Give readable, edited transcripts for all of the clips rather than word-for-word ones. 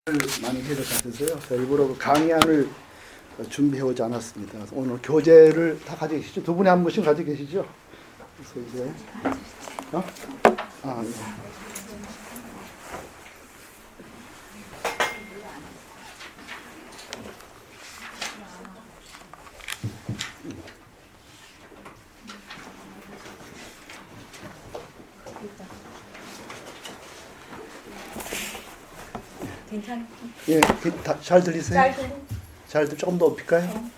많이 해야 될 것 같아서요. 일부러 강의안을 준비해 오지 않았습니다. 오늘 교재를 다 가지고 계시죠? 두 분이 한 분씩 가지고 계시죠? 그래서 이제 네. 괜찮아? 예, 잘 들리세요? 잘 조금 더 높일까요?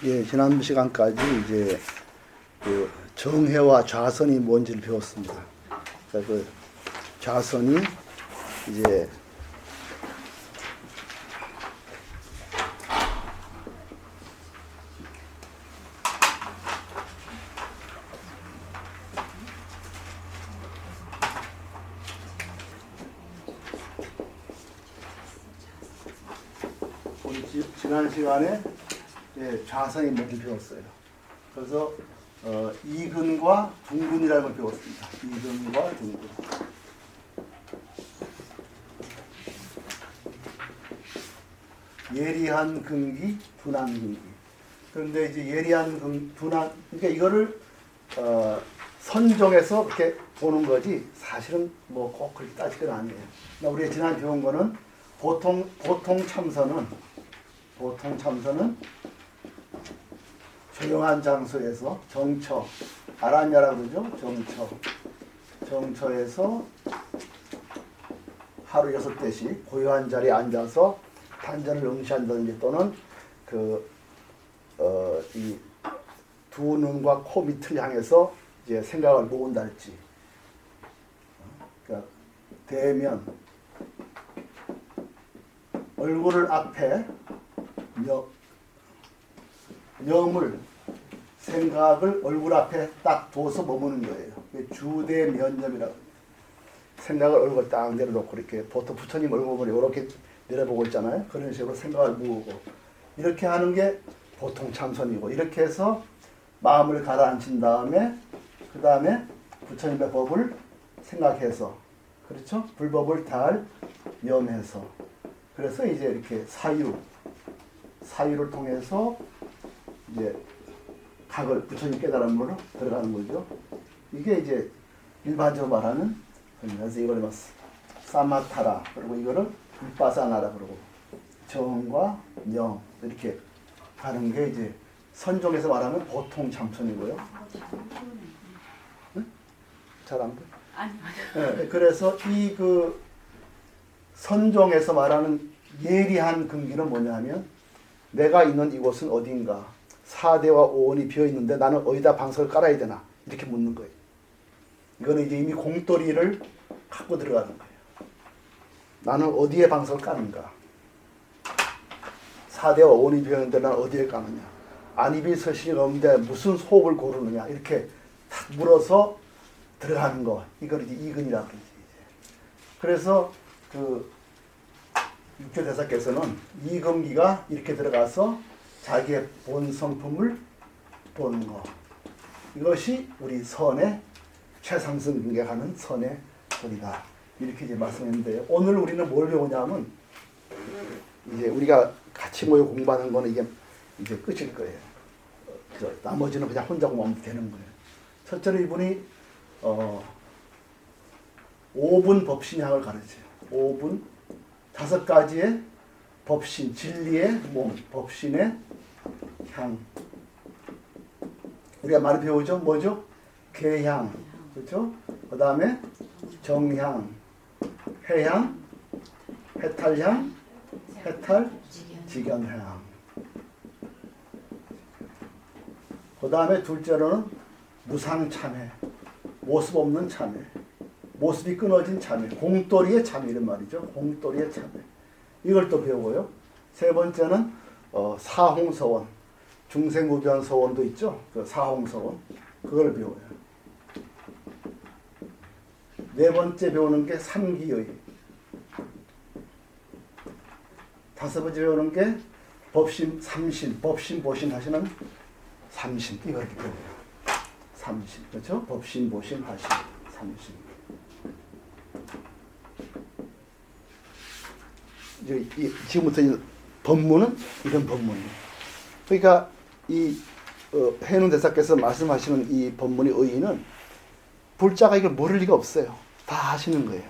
예, 지난 시간까지 이제 그 정해와 좌선이 뭔지를 배웠습니다. 그러니까 그 좌선이 이제 지난 시간에 좌선이 뭔지 배웠어요. 그래서 이근과 둥근이라는 걸 배웠습니다. 이근과 둥근. 예리한 근기, 둔한 근기. 그런데 이제 예리한 둔한, 그러니까 이거를 선정해서 그렇게 보는 거지 사실은 뭐 꼭 그렇게 따질 건 아니에요. 그러니까 우리가 지난 배운 거는 보통 참선은 조용한 장소에서 정처, 아라냐라고 그러죠. 정처에서 하루 6대씩 고요한 자리에 앉아서 단전을 응시한다든지 또는 이 두 눈과 코 밑을 향해서 이제 생각을 모은다 할지. 그러니까 대면 얼굴을 앞에 명을 생각을 얼굴 앞에 딱 둬서 머무는 거예요. 주대면념이라고. 생각을 얼굴 딱 내려놓고 이렇게 보통 부처님 얼굴을 이렇게 내려보고 있잖아요. 그런 식으로 생각을 모으고 이렇게 하는 게 보통 참선이고 이렇게 해서 마음을 가라앉힌 다음에 그 다음에 부처님의 법을 생각해서 그렇죠? 불법을 잘 염해서 그래서 이제 이렇게 사유를 통해서 이제 각을 부처님 깨달음으로 들어가는 거죠. 이게 이제 일반적으로 말하는 그래서 이걸 뭐 사마타라 그리고 이거를 불바사나라 그러고 정과 명 이렇게 가는 게 이제 선종에서 말하면 보통 참선이고요. 응? 잘 안 보여? 아니요. 네, 그래서 이 그 선종에서 말하는 예리한 근기는 뭐냐면 내가 있는 이곳은 어딘가 4대와 5원이 비어있는데 나는 어디다 방석을 깔아야 되나 이렇게 묻는 거예요. 이거는 이제 이미 공돌이를 갖고 들어가는 거예요. 나는 어디에 방석을 까는가 4대와 5원이 비어있는데 나는 어디에 까느냐 안입이 서신이 없는데 무슨 호흡을 고르느냐 이렇게 탁 물어서 들어가는 거 이걸 이제 이근이라고 그러지. 그래서 그 육조대사께서는 이근기가 이렇게 들어가서 자기의 본 성품을 보는 거 이것이 우리 선의 최상승 경계하는 선의 소리다 이렇게 이제 말씀했는데 오늘 우리는 뭘 배우냐면 이제 우리가 같이 모여 공부하는 거는 이게 이제 끝일 거예요. 나머지는 그냥 혼자 공부하면 되는 거예요. 첫째로 이분이 5분 법신향을 가르쳐요. 5분 5가지의 법신, 진리의 몸, 법신의 향. 우리가 많이 배우죠? 뭐죠? 개향, 그렇죠? 그 다음에 정향, 해향, 해탈향, 직연향. 그 다음에 둘째로는 무상참회, 모습 없는 참회, 모습이 끊어진 참회, 공돌이의 참회 이런 말이죠. 공돌이의 참회. 이걸 또 배우고요. 세 번째는 사홍서원, 중생무변서원도 있죠. 그 사홍서원 그걸 배워요. 네 번째 배우는 게 삼기의. 다섯 번째 배우는 게 법심, 삼신, 법심, 보신 하시는 삼신. 이거 이렇게 배워요. 삼신. 그렇죠? 법심, 보신 하신 삼신. 이제 지금부터 이 법문은 이런 법문이에요. 그러니까 이 해운 대사께서 말씀하시는 이 법문의 의의는 불자가 이걸 모를 리가 없어요. 다 하시는 거예요.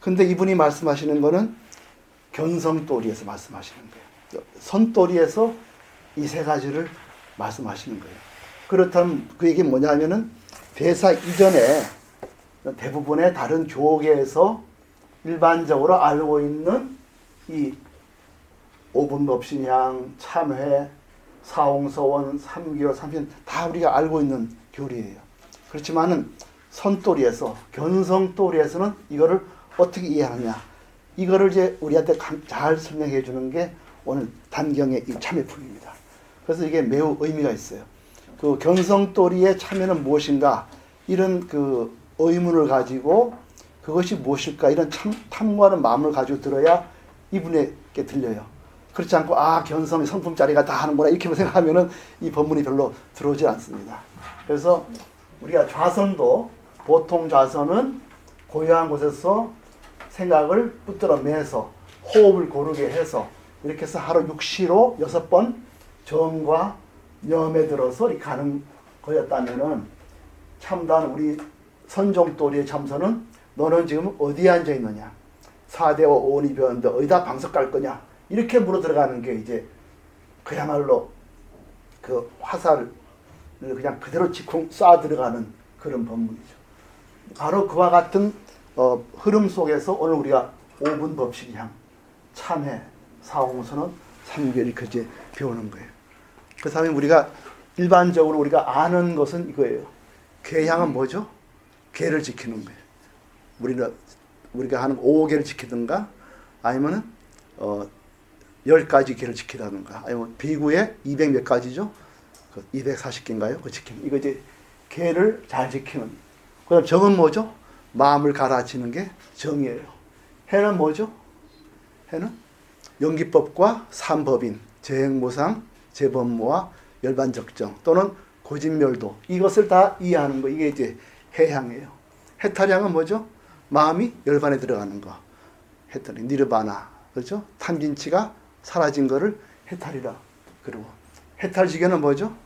근데 이분이 말씀하시는 거는 견성도리에서 말씀하시는 거예요. 선도리에서 이 세 가지를 말씀하시는 거예요. 그렇다면 그 얘기 뭐냐면은 대사 이전에 대부분의 다른 교계에서 일반적으로 알고 있는 이 오분법신향, 참회, 사홍서원, 삼기로, 삼신 다 우리가 알고 있는 교리예요. 그렇지만은 선도리에서, 견성도리에서는 이거를 어떻게 이해하느냐, 이거를 이제 우리한테 잘 설명해 주는 게 오늘 단경의 이 참회품입니다. 그래서 이게 매우 의미가 있어요. 그 견성도리의 참회는 무엇인가, 이런 그 의문을 가지고 그것이 무엇일까, 이런 탐구하는 마음을 가지고 들어야 이분에게 들려요. 그렇지 않고 견성이 성품짜리가 다 하는구나 이렇게 생각하면은 이 법문이 별로 들어오지 않습니다. 그래서 우리가 좌선도, 보통 좌선은 고요한 곳에서 생각을 붙들어 매서 호흡을 고르게 해서 이렇게 해서 하루 6시로 6번 정과 염에 들어서 이렇게 가는 거였다면은, 참단 우리 선종도리의 참선은 너는 지금 어디에 앉아 있느냐, 사대와 오온이 배웠는데 어디다 방석 갈 거냐, 이렇게 물어 들어가는 게 이제 그야말로 그 화살을 그냥 그대로 직쿵 쏴 들어가는 그런 법문이죠. 바로 그와 같은 흐름 속에서 오늘 우리가 5분 법식향, 참회, 사홍선언, 삼계 이렇게 이제 배우는 거예요. 그 다음에 우리가 일반적으로 우리가 아는 것은 이거예요. 계향은 뭐죠? 계를 지키는 거예요. 우리가 하는 5계를 지키든가, 아니면은 10가지 계를 지키다든가, 아니면 비구에 200 몇 가지죠? 240개인가요? 그 지키는. 이거 이제 계를 잘 지키는. 그 다음 정은 뭐죠? 마음을 가라앉히는 게 정이에요. 해는 뭐죠? 해는 연기법과 삼법인, 재행무상, 재법무와 열반적정 또는 고진멸도, 이것을 다 이해하는 거. 이게 이제 해향이에요. 해탈향은 뭐죠? 마음이 열반에 들어가는 거. 해탈이 니르바나, 그렇죠? 탐진치가 사라진 거를 해탈이라 그러고, 해탈지견은 뭐죠?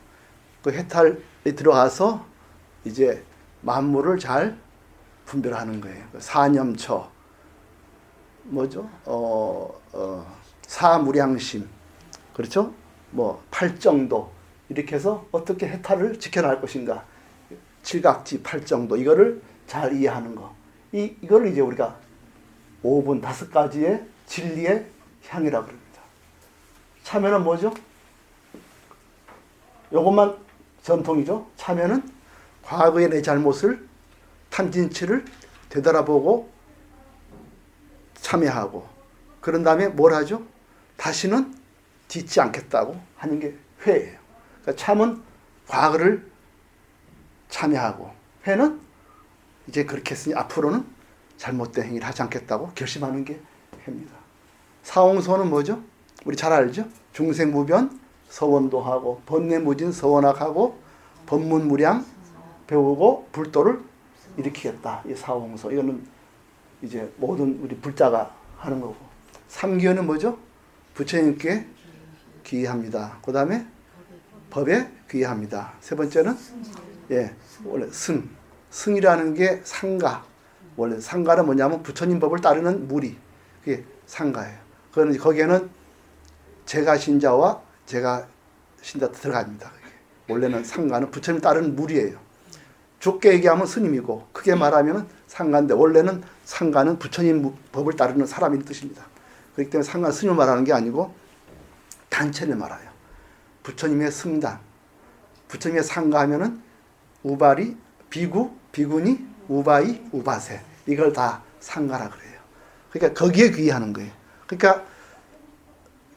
그 해탈에 들어가서 이제 만물을 잘 분별하는 거예요. 사념처, 뭐죠? 사무량심, 그렇죠? 뭐 팔정도, 이렇게 해서 어떻게 해탈을 지켜나갈 것인가, 칠각지, 팔정도, 이거를 잘 이해하는 거. 이거를 이제 우리가 5분 5가지의 진리의 향이라고 그럽니다. 참여는 뭐죠? 요것만 전통이죠. 참여는 과거의 내 잘못을, 탐진치를 되돌아보고 참여하고, 그런 다음에 뭘 하죠? 다시는 짓지 않겠다고 하는 게 회예요. 그러니까 참은 과거를 참여하고, 회는 이제 그렇게 했으니 앞으로는 잘못된 행위를 하지 않겠다고 결심하는 게 회입니다. 사홍소는 뭐죠? 우리 잘 알죠? 중생무변 서원도 하고, 번뇌무진 서원학하고, 법문무량 배우고 불도를 일으키겠다. 이 사홍소. 이거는 이제 모든 우리 불자가 하는 거고. 삼기어는 뭐죠? 부처님께 귀의합니다. 그 다음에 법에 귀의합니다. 세 번째는 원래 승이라는 게 상가. 원래 상가는 뭐냐면 부처님 법을 따르는 무리. 그게 상가예요. 그거는 거기에는 제가 신자와 제가 신자 들어갑니다. 원래는 상가는 부처님 따르는 무리예요. 좁게 얘기하면 스님이고, 크게 말하면 상가인데, 원래는 상가는 부처님 법을 따르는 사람인 뜻입니다. 그렇기 때문에 상가는 스님을 말하는 게 아니고 단체를 말해요. 부처님의 승단, 부처님의 상가하면은 우바리, 비구, 비구니, 우바이, 우바세, 이걸 다 상가라 그래요. 그러니까 거기에 귀의하는 거예요. 그러니까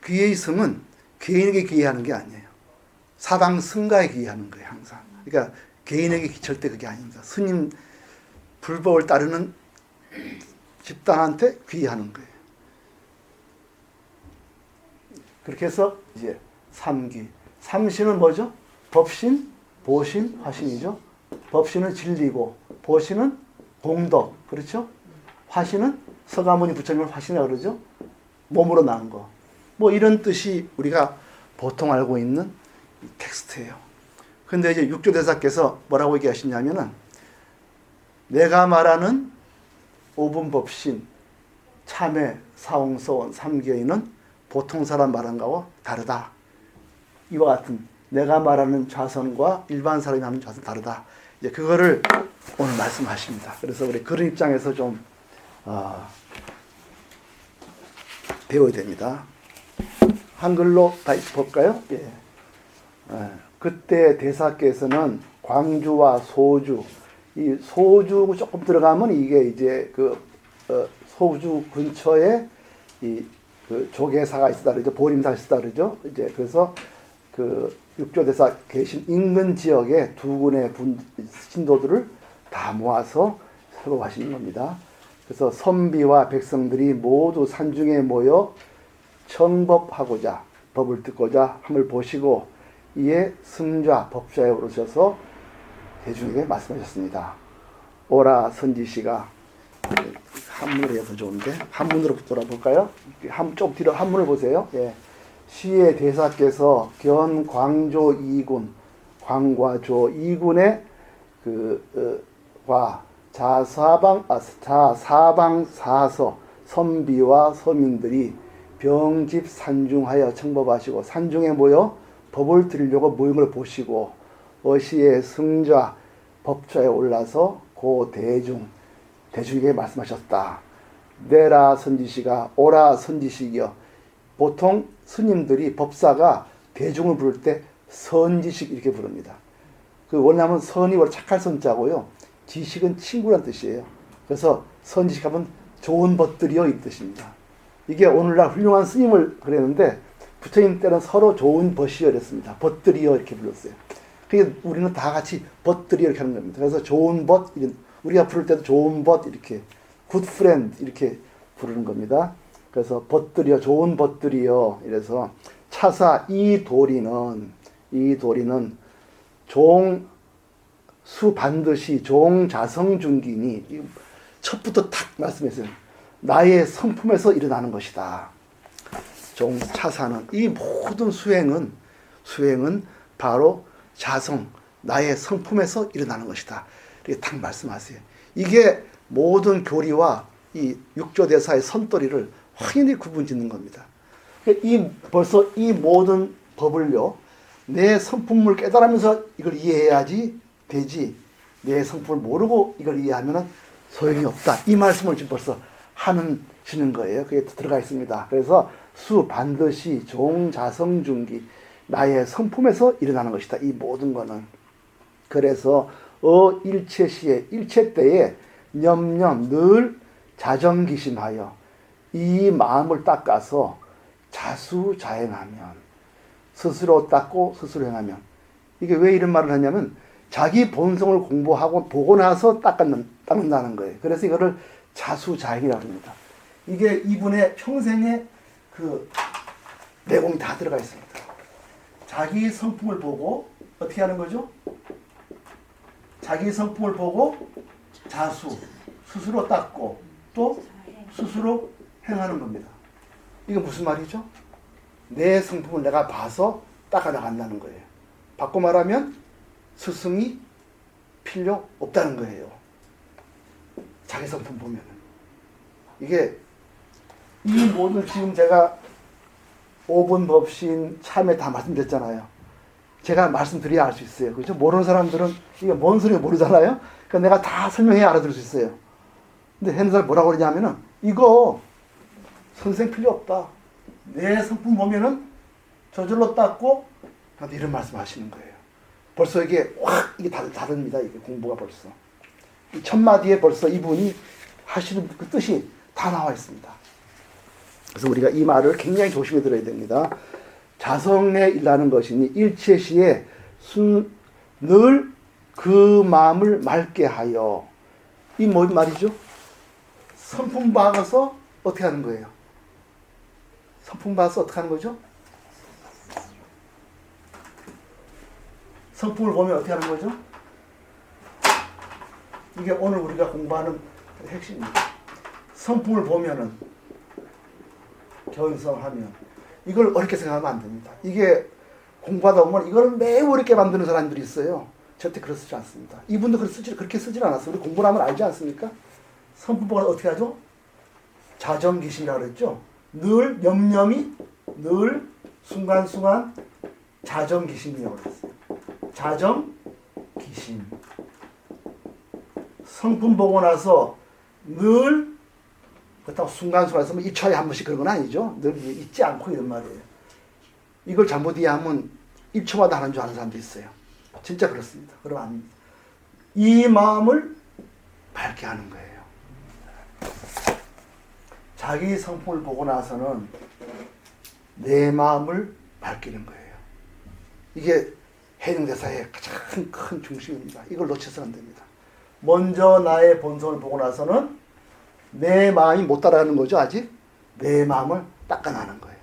귀의 성은 개인에게 귀의하는 게 아니에요. 사방 승가에 귀의하는 거예요, 항상. 그러니까 개인에게 절대 그게 아닙니다. 스님 불법을 따르는 집단한테 귀의하는 거예요. 그렇게 해서 이제 삼귀. 삼신은 뭐죠? 법신, 보신, 화신이죠. 법신은 진리고 보신은 공덕. 그렇죠? 화신은 서가모니 부처님을 화신이라고 그러죠. 몸으로 나온 거. 뭐 이런 뜻이 우리가 보통 알고 있는 텍스트예요. 근데 이제 육조대사께서 뭐라고 얘기하시냐면은 내가 말하는 오분법신, 참회, 사홍서원, 삼계인은 보통 사람 말하는 거하고 다르다. 이와 같은 내가 말하는 좌선과 일반 사람이 하는 좌선 다르다. 이제 그거를 오늘 말씀하십니다. 그래서 우리 그런 입장에서 좀 배워야 됩니다. 한글로 다 볼까요? 예. 그때 대사께서는 광주와 소주, 이 소주 조금 들어가면 이게 이제 소주 근처에 그 조계사가 있었다 그러죠. 보림사가 있었다 그러죠. 이제 그래서 그 육조대사 계신 인근 지역에 두 군의 신도들을 다 모아서 새로 하시는 겁니다. 그래서 선비와 백성들이 모두 산중에 모여 청법하고자 법을 듣고자 함을 보시고 이에 승좌 법좌에 오르셔서 대중에게 말씀하셨습니다. 오라 선지시가 한문으로 해서 좋은데 한문으로 돌아볼까요? 좀 뒤로 한문을 보세요. 예. 시의 대사께서 견 광조 이군 광과조 이군의 자사방 사서 선비와 서민들이 병집 산중하여 청법하시고 산중에 모여 법을 들으려고 모인 걸 보시고 어시의 승좌 법좌에 올라서 고 대중에게 말씀하셨다. 내라 선지시가 오라 선지식이여. 보통 스님들이 법사가 대중을 부를 때 선지식 이렇게 부릅니다. 그 원래는 선이 원래 착할 선자고요. 지식은 친구란 뜻이에요. 그래서 선지식하면 좋은 법들이여 이 뜻입니다. 이게 오늘날 훌륭한 스님을 그랬는데 부처님 때는 서로 좋은 벗이여 이랬습니다. 벗들이여 이렇게 불렀어요. 그래서 우리는 다 같이 벗들이여 이렇게 하는 겁니다. 그래서 좋은 벗, 우리가 부를 때도 좋은 벗 이렇게 good friend 이렇게 부르는 겁니다. 그래서 벗들이여 좋은 벗들이여 이래서 차사 이 도리는 종수 반드시 종자성중기니 첫부터 탁 말씀했어요. 나의 성품에서 일어나는 것이다. 종차사는 이 모든 수행은 바로 자성 나의 성품에서 일어나는 것이다. 이렇게 딱 말씀하세요. 이게 모든 교리와 이 육조대사의 선도리를 확연히 구분짓는 겁니다. 벌써 이 모든 법을요, 내 성품을 깨달으면서 이걸 이해해야지 되지, 내 성품을 모르고 이걸 이해하면 소용이 없다. 이 말씀을 지금 벌써 하시는 거예요. 그게 들어가 있습니다. 그래서 수 반드시 종자성중기, 나의 성품에서 일어나는 것이다. 이 모든 거는. 그래서 일체시에, 일체 때에 념념 늘 자정기심하여 이 마음을 닦아서 자수자행하면, 스스로 닦고 스스로 행하면, 이게 왜 이런 말을 하냐면 자기 본성을 공부하고 보고 나서 닦는다는 거예요. 그래서 이거를 자수자행이라고 합니다. 이게 이분의 평생의 그 내공이 다 들어가 있습니다. 자기 성품을 보고 어떻게 하는 거죠? 자기 성품을 보고 자수, 스스로 닦고 또 스스로 행하는 겁니다. 이게 무슨 말이죠? 내 성품을 내가 봐서 닦아나간다는 거예요. 바꿔 말하면 스승이 필요 없다는 거예요. 자기 성품 보면은. 이게 이 모든 지금 제가 5분 법신 참회 다 말씀드렸잖아요. 제가 말씀드려야 알 수 있어요. 그렇죠? 모르는 사람들은 이게 뭔 소리가 모르잖아요. 그러니까 내가 다 설명해야 알아들을 수 있어요. 근데 하는 사람이 뭐라고 그러냐면은 이거 선생 필요 없다. 내 성품 보면은 저절로 닦고 이런 말씀 하시는 거예요. 벌써 이게 확 이게 다릅니다. 이게 공부가 벌써. 이 첫 마디에 벌써 이분이 하시는 그 뜻이 다 나와 있습니다. 그래서 우리가 이 말을 굉장히 조심해 들어야 됩니다. 자성에 일하는 것이니 일체 시에 늘 그 마음을 맑게 하여. 이 뭔 말이죠? 선품 박아서 어떻게 하는 거예요? 선품 박아서 어떻게 하는 거죠? 성품을 보면 어떻게 하는 거죠? 이게 오늘 우리가 공부하는 핵심입니다. 성품을 보면은 견성하면 이걸 어렵게 생각하면 안 됩니다. 이게 공부하다 보면 이걸 매우 어렵게 만드는 사람들이 있어요. 절대 그렇지 않습니다. 이분도 그렇게 쓰질 않았어요. 우리 공부를 하면 알지 않습니까? 성품보가 어떻게 하죠? 자정기심이라고 그랬죠. 늘 염염이 늘 순간순간 자정기심이라고 그랬어요. 자정기심. 성품 보고 나서 늘 그렇다고 순간순간에서 1초에 한 번씩 그런 건 아니죠. 늘 잊지 않고 이런 말이에요. 이걸 잘못 이해하면 1초마다 하는 줄 아는 사람도 있어요. 진짜 그렇습니다. 그럼 아닙니다. 이 마음을 밝게 하는 거예요. 자기 성품을 보고 나서는 내 마음을 밝히는 거예요. 이게 해능대사의 가장 큰 중심입니다. 이걸 놓쳐서는 안 됩니다. 먼저 나의 본성을 보고 나서는 내 마음이 못 따라가는 거죠. 아직 내 마음을 닦아나는 거예요.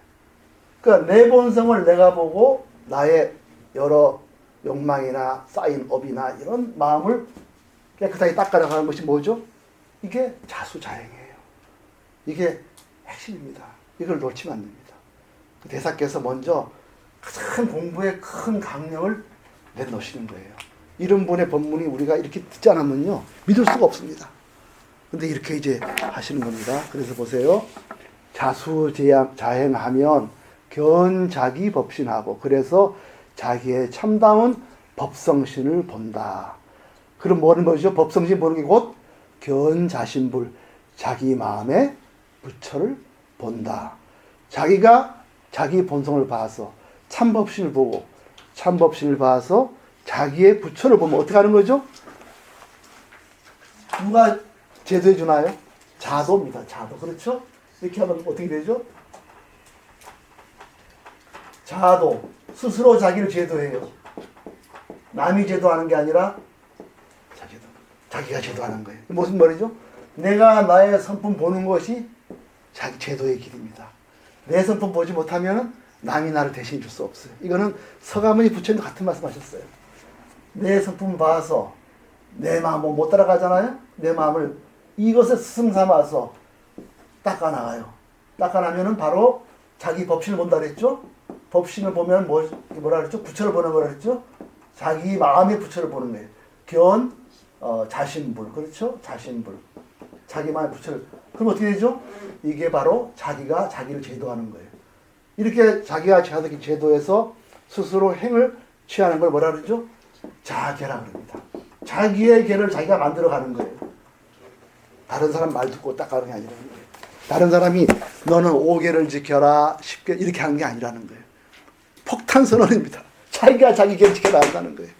그러니까 내 본성을 내가 보고 나의 여러 욕망이나 쌓인 업이나 이런 마음을 깨끗하게 닦아나가는 것이 뭐죠? 이게 자수자행이에요. 이게 핵심입니다. 이걸 놓치면 안 됩니다. 그 대사께서 먼저 가장 공부에 큰 강령을 내놓으시는 거예요. 이런 분의 법문이 우리가 이렇게 듣지 않으면요 믿을 수가 없습니다. 근데 이렇게 이제 하시는 겁니다. 그래서 보세요. 자수자행하면 견자기 법신하고, 그래서 자기의 참다운 법성신을 본다. 그럼 뭐는 뭐죠? 법성신 보는 게 곧 견자신불, 자기 마음의 부처를 본다. 자기가 자기 본성을 봐서 참법신을 보고, 참법신을 봐서 자기의 부처를 보면 어떻게 하는 거죠? 누가 제도해 주나요? 자도입니다. 자도. 그렇죠? 이렇게 하면 어떻게 되죠? 자도. 스스로 자기를 제도해요. 남이 제도하는 게 아니라 자기가 제도하는 거예요. 무슨 말이죠? 내가 나의 성품 보는 것이 자기 제도의 길입니다. 내 성품 보지 못하면 남이 나를 대신해 줄 수 없어요. 이거는 서가모니 부처님도 같은 말씀 하셨어요. 내 성품 봐서 내 마음을 못 따라가잖아요. 내 마음을 이것에 스승 삼아서 닦아나가요. 닦아나면은 바로 자기 법신을 본다 그랬죠. 법신을 보면 뭐라 그랬죠? 부처를 보는 거라 그랬죠. 자기 마음의 부처를 보는 거예요. 자신불. 그렇죠? 자신불. 자기 마음의 부처를. 그럼 어떻게 되죠? 이게 바로 자기가 자기를 제도하는 거예요. 이렇게 자기가 자기 제도해서 스스로 행을 취하는 걸 뭐라 그러죠? 자계라 그럽니다. 자기의 계를 자기가 만들어가는 거예요. 다른 사람 말 듣고 닦아가는 게 아니라는 거예요. 다른 사람이 너는 5계를 지켜라 10계 이렇게 하는 게 아니라는 거예요. 폭탄 선언입니다. 자기가 자기 계를 지켜야 한다는 거예요.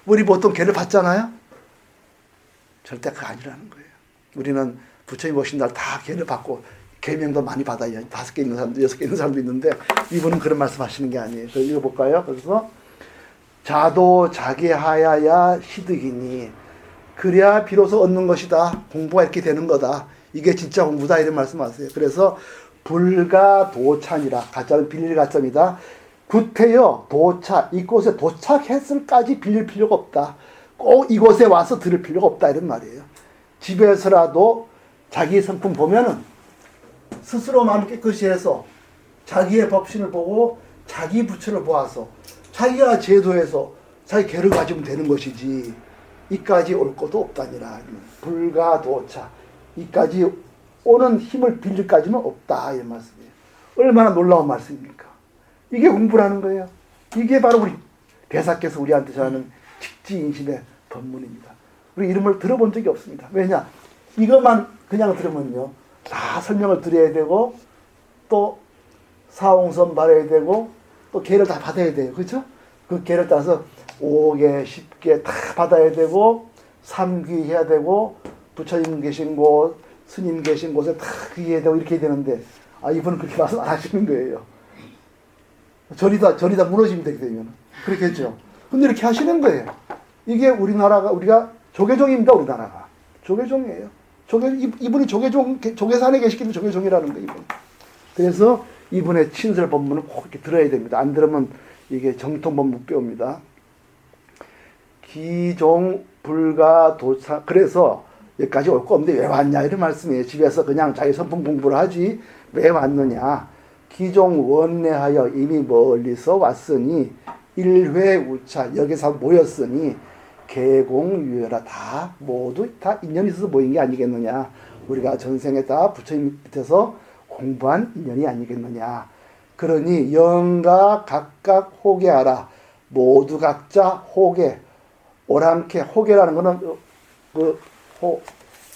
우리 보통 계를 받잖아요. 절대 그거 아니라는 거예요. 우리는 부처님 오신 날 다 계를 받고 계명도 많이 받아요. 5개 있는 사람도 6개 있는 사람도 있는데 이분은 그런 말씀 하시는 게 아니에요. 그래서 읽어볼까요? 그래서 자도 자기하야야 시득이니, 그래야 비로소 얻는 것이다. 공부가 이렇게 되는 거다. 이게 진짜 공부다. 이런 말씀하세요. 그래서 불가도찬이라, 가짜는 빌릴 가짜입니다. 구태여 도차, 이곳에 도착했을까지 빌릴 필요가 없다. 꼭 이곳에 와서 들을 필요가 없다. 이런 말이에요. 집에서라도 자기 성품 보면은 스스로 마음 깨끗이 해서 자기의 법신을 보고 자기 부처를 보아서 자기가 제도해서 자기 계를 가지면 되는 것이지 이까지 올 것도 없다니라. 불가도차, 이까지 오는 힘을 빌릴까지는 없다. 이런 말씀이에요. 얼마나 놀라운 말씀입니까? 이게 공부라는 거예요. 이게 바로 우리 대사께서 우리한테 전하는 직지인심의 법문입니다. 우리 이름을 들어본 적이 없습니다. 왜냐? 이것만 그냥 들으면요 다 설명을 드려야 되고 또 사홍선 받아야 되고 또 계를 다 받아야 돼요. 그렇죠? 그 계를 따라서 5개, 10개 다 받아야 되고 삼귀해야 되고 부처님 계신 곳, 스님 계신 곳에 다 귀해야 되고 이렇게 해야 되는데 아, 이분은 그렇게 말씀 안 하시는 거예요. 절이 다 무너지면 되게 되면. 그렇게 했죠. 근데 이렇게 하시는 거예요. 이게 우리가 조계종입니다, 우리나라가. 조계종이에요. 이분이 조계산에 계시기는 조계종이라는 거예요, 이분. 그래서 이분의 친설 법문을 꼭 이렇게 들어야 됩니다. 안 들으면 이게 정통 법문 빼옵니다. 기종 불가 도사. 그래서 여기까지 올 거 없는데 왜 왔냐 이런 말씀이에요. 집에서 그냥 자기 선품 공부를 하지 왜 왔느냐. 기종 원내하여 이미 멀리서 왔으니 일회 우차 여기서 모였으니 계공유여라. 다 모두 다 인연이 있어서 모인 게 아니겠느냐. 우리가 전생에 다 부처님 밑에서 공부한 인연이 아니겠느냐. 그러니 영가 각각 호계하라. 모두 각자 호계. 오랑캐 호계라는 거는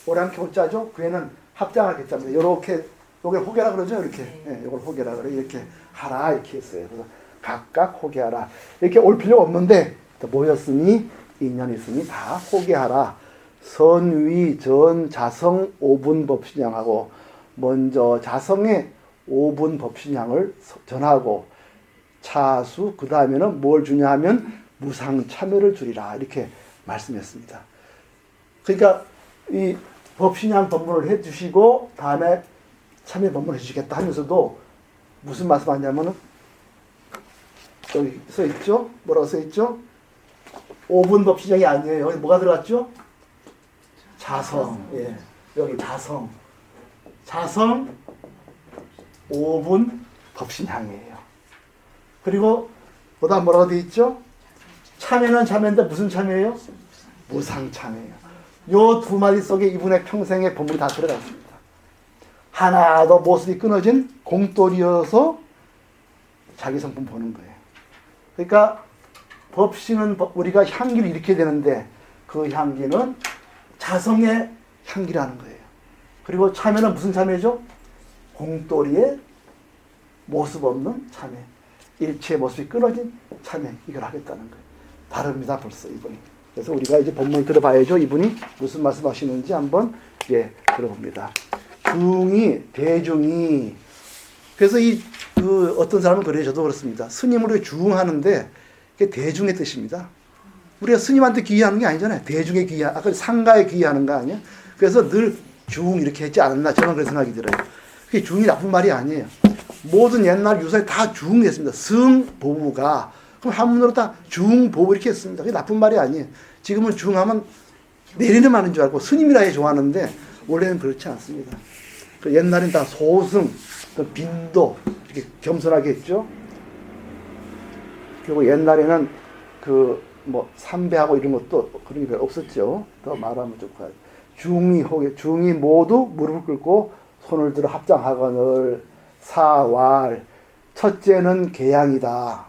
오랑캐 호자죠. 그에는 합장할 개자입니다. 요렇게 요게 호계라 그러죠. 이렇게 요걸 호계라 그래. 이렇게 하라 이렇게 했어요. 그래서 각각 호계하라. 이렇게 올 필요 없는데 모였으니 인연이 있으니 다 호계하라. 선위 전 자성 5분 법신양하고 먼저 자성의 5분 법신양을 전하고 차수 그 다음에는 뭘 주냐 하면 무상 참여를 주리라 이렇게 말씀했습니다. 그러니까 이 법신양 법문을 해주시고 다음에 참여 법문을 해주시겠다 하면서도 무슨 말씀하냐면은 여기 써 있죠? 뭐라고 써 있죠? 5분 법신양이 아니에요. 여기 뭐가 들어갔죠? 자성. 예. 여기 자성 5분 법신양이에요. 그리고 보다 뭐라고 되어 있죠? 참여는 참여인데 무슨 참여예요? 무상 참여예요. 요 두 마디 속에 이분의 평생의 법문이 다 들어가 있습니다. 하나도 모습이 끊어진 공돌이어서 자기 성품 보는 거예요. 그러니까 법신은 우리가 향기를 일으켜야 되는데 그 향기는 자성의 향기라는 거예요. 그리고 참여는 무슨 참여죠? 공돌이의 모습 없는 참여. 일체의 모습이 끊어진 참여. 이걸 하겠다는 거예요. 다릅니다, 벌써 이분이. 그래서 우리가 이제 본문을 들어봐야죠. 이분이 무슨 말씀하시는지 한번 들어봅니다. 대중이. 그래서 어떤 사람은 그래요. 저도 그렇습니다. 스님으로 중하는데 그게 대중의 뜻입니다. 우리가 스님한테 귀의하는 게 아니잖아요. 대중에 아까 상가에 귀의하는 거 아니야? 그래서 늘 중 이렇게 했지 않았나 저는 그런 생각이 들어요. 그게 중이 나쁜 말이 아니에요. 모든 옛날 유사에 다 중했습니다. 승보부가. 그럼 한문으로 다 중보부 이렇게 했습니다. 그게 나쁜 말이 아니에요. 지금은 중하면 내리는 말인 줄 알고 스님이라 해 좋아하는데 원래는 그렇지 않습니다. 옛날엔 다 소승, 빈도 이렇게 겸손하게 했죠. 그리고 옛날에는 삼배하고 이런 것도 그런 게 별로 없었죠. 더 말하면 좋고 중이 모두 무릎을 꿇고 손을 들어 합장하거늘 사왈. 첫째는 계양이다.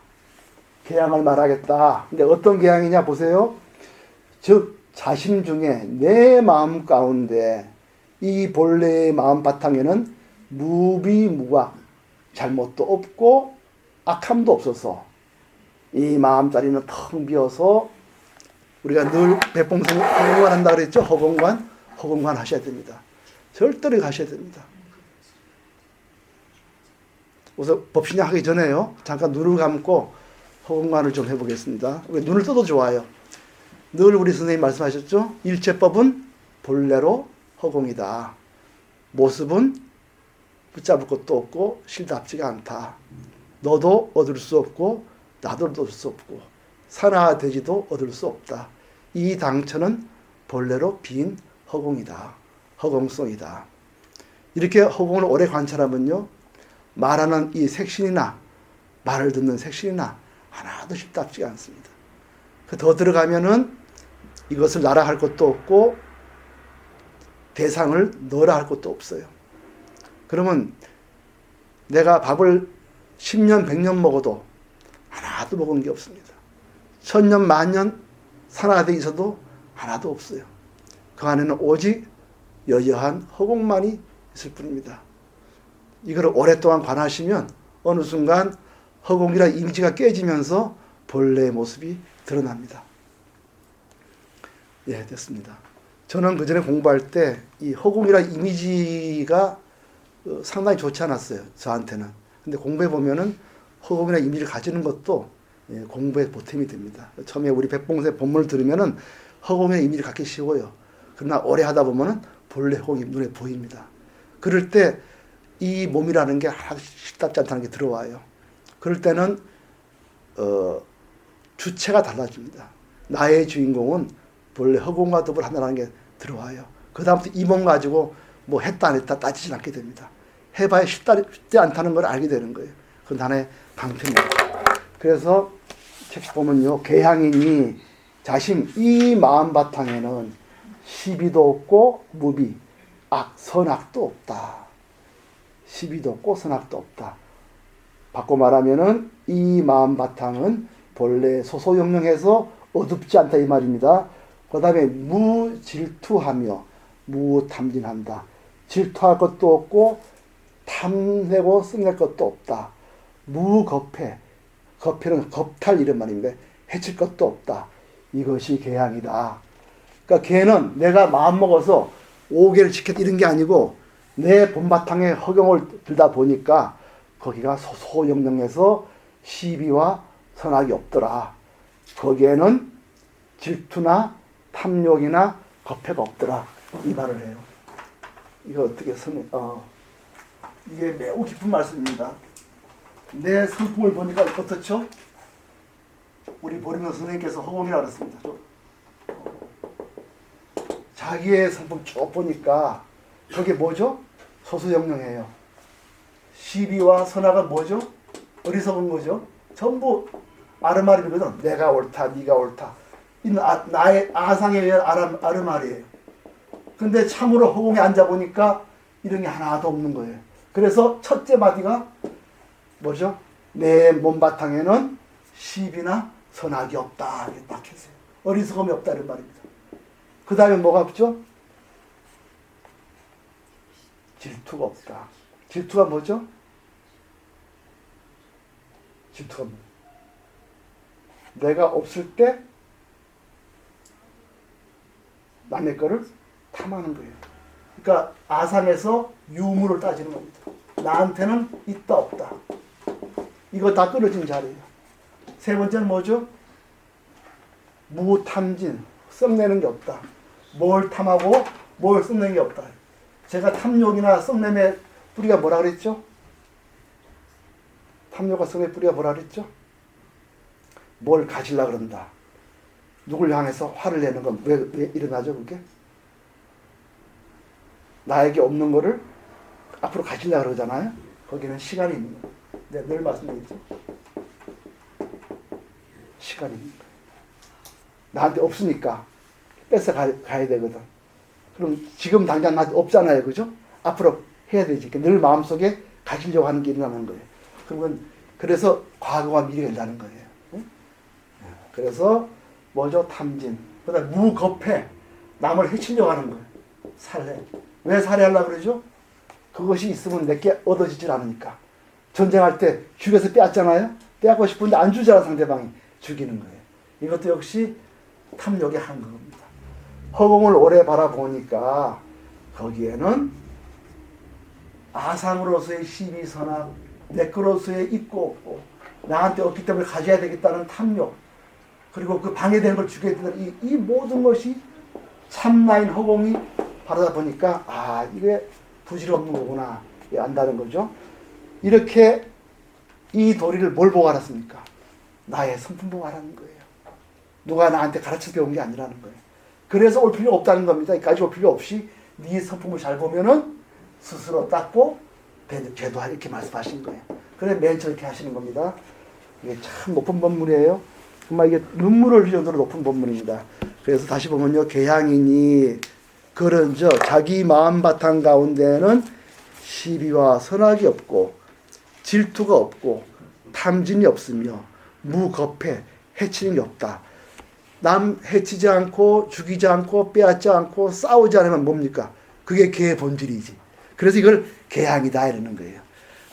계양을 말하겠다. 근데 어떤 계양이냐 보세요. 즉 자심 중에 내 마음 가운데 이 본래의 마음 바탕에는 무비무각 잘못도 없고 악함도 없어서 이 마음자리는 텅 비어서 우리가 늘 백봉생 허공관 한다 그랬죠. 허공관 하셔야 됩니다. 절대로 가셔야 됩니다. 우선 법신양 하기 전에요. 잠깐 눈을 감고 허공관을 좀 해보겠습니다. 눈을 떠도 좋아요. 늘 우리 선생님 말씀하셨죠. 일체법은 본래로 허공이다. 모습은 붙잡을 것도 없고 실답지가 않다. 너도 얻을 수 없고 나도 얻을 수 없고 산하되지도 얻을 수 없다. 이 당처는 본래로 빈 허공이다. 허공성이다. 이렇게 허공을 오래 관찰하면요. 말하는 이 색신이나 말을 듣는 색신이나 하나도 쉽답지가 않습니다. 더 들어가면은 이것을 나라 할 것도 없고 대상을 너라 할 것도 없어요. 그러면 내가 밥을 10년, 100년 먹어도 하나도 먹은 게 없습니다. 1000년, 만년 산화되어 있어도 하나도 없어요. 그 안에는 오직 여여한 허공만이 있을 뿐입니다. 이걸 오랫동안 관하시면 어느 순간 허공이라 이미지가 깨지면서 본래의 모습이 드러납니다. 됐습니다. 저는 그 전에 공부할 때 이 허공이라 이미지가 상당히 좋지 않았어요. 저한테는. 근데 공부해 보면은 허공이나 이미지를 가지는 것도 공부의 보탬이 됩니다. 처음에 우리 백봉사의 본문을 들으면은 허공이나 이미지를 갖기 쉬워요. 그러나 오래 하다 보면은 본래 허공이 눈에 보입니다. 그럴 때 이 몸이라는 게 쉽답지 않다는 게 들어와요. 그럴 때는 주체가 달라집니다. 나의 주인공은 본래 허공과 더불어 하나라는 게 들어와요. 그 다음부터 이 몸 가지고 뭐 했다 안 했다 따지진 않게 됩니다. 해봐야 쉽지 않다는 걸 알게 되는 거예요. 그건 하나의 방편입니다. 그래서 책 보면요, 계향이니 자신 이 마음 바탕에는 시비도 없고 무비, 선악도 없다. 시비도 없고 선악도 없다. 바꿔 말하면은 이 마음 바탕은 본래 소소영령해서 어둡지 않다 이 말입니다. 그 다음에 무질투하며 무탐진한다. 질투할 것도 없고 탐내고 썩낼 것도 없다. 무겁해. 겁해는 겁탈 이런 말입니다. 해칠 것도 없다. 이것이 계향이다. 그러니까 걔는 내가 마음먹어서 오계를 지켰다 이런 게 아니고 내 본바탕에 허경을 들다 보니까 거기가 소소영령해서 시비와 선악이 없더라. 거기에는 질투나 탐욕이나 겁해가 없더라. 이 말을 해요. 이거 어떻게 이게 매우 깊은 말씀입니다. 내 성품을 보니까 어떻죠? 우리 보리명 선생님께서 허공이라고 그랬습니다. 자기의 성품 쭉 보니까 그게 뭐죠? 소수영령해요. 시비와 선악은 뭐죠? 어리석은 거죠. 전부 아르마리거든. 내가 옳다, 네가 옳다. 이는 나의 아상에 의한 아르마리예요. 근데 참으로 허공에 앉아보니까 이런 게 하나도 없는 거예요. 그래서 첫째 마디가 뭐죠? 내 몸바탕에는 시비나 선악이 없다. 이렇게 딱 했어요. 어리석음이 없다는 말입니다. 그 다음에 뭐가 없죠? 질투가 없다. 질투가 뭐죠? 질투가 뭐예요? 내가 없을 때 남의 거를 탐하는 거예요. 그러니까 아상에서 유무를 따지는 겁니다. 나한테는 있다 없다. 이거 다 끊어진 자리예요. 세 번째는 뭐죠? 무탐진, 썩내는 게 없다. 뭘 탐하고 뭘 썩내는 게 없다. 제가 탐욕이나 썩냄의 뿌리가 뭐라 그랬죠? 탐욕과 썩냄의 뿌리가 뭐라 그랬죠? 뭘 가지려고 그런다. 누굴 향해서 화를 내는 건 왜 일어나죠, 그게? 나에게 없는 거를 앞으로 가지려고 그러잖아요? 거기는 시간이 있는 거예요. 내가 늘 말씀드리죠? 시간이 있는 거예요. 나한테 없으니까 뺏어 가야 되거든. 그럼 지금 당장 나한테 없잖아요, 그죠? 앞으로 해야 되지. 늘 마음속에 가지려고 하는 게 일어나는 거예요. 그러면 그래서 과거와 미래가 일어나는 거예요. 응? 그래서 뭐죠? 탐진. 그다음 무겁해. 남을 해치려고 하는 거예요. 살해. 왜 살해하려고 그러죠? 그것이 있으면 내게 얻어지질 않으니까. 전쟁할 때 죽여서 빼앗잖아요? 빼앗고 싶은데 안 주잖아, 상대방이. 죽이는 거예요. 이것도 역시 탐욕의 한 겁니다. 허공을 오래 바라보니까 거기에는 아상으로서의 시비 선악, 내 거로서의 있고 없고, 나한테 없기 때문에 가져야 되겠다는 탐욕, 그리고 그 방해되는 걸 죽여야 된다는 이 모든 것이 참나인 허공이 바라다 보니까 이게 부질없는 거구나 안다는 거죠. 이렇게 이 도리를 뭘 보고 알았습니까? 나의 성품 보고 알았는 거예요. 누가 나한테 가르쳐 배운 게 아니라는 거예요. 그래서 올 필요 없다는 겁니다. 이까지 올 필요 없이 네 성품을 잘 보면은 스스로 닦고 제도할 이렇게 말씀하신 거예요. 그래 맨 처음 이렇게 하시는 겁니다. 이게 참 높은 법문이에요. 정말 이게 눈물을 흘릴 정도로 높은 법문입니다. 그래서 다시 보면요, 계향이니 그런저 자기 마음 바탕 가운데는 시비와 선악이 없고 질투가 없고 탐진이 없으며 무겁해 해치는 게 없다. 남 해치지 않고 죽이지 않고 빼앗지 않고 싸우지 않으면 뭡니까? 그게 개의 본질이지. 그래서 이걸 계향이다 이러는 거예요.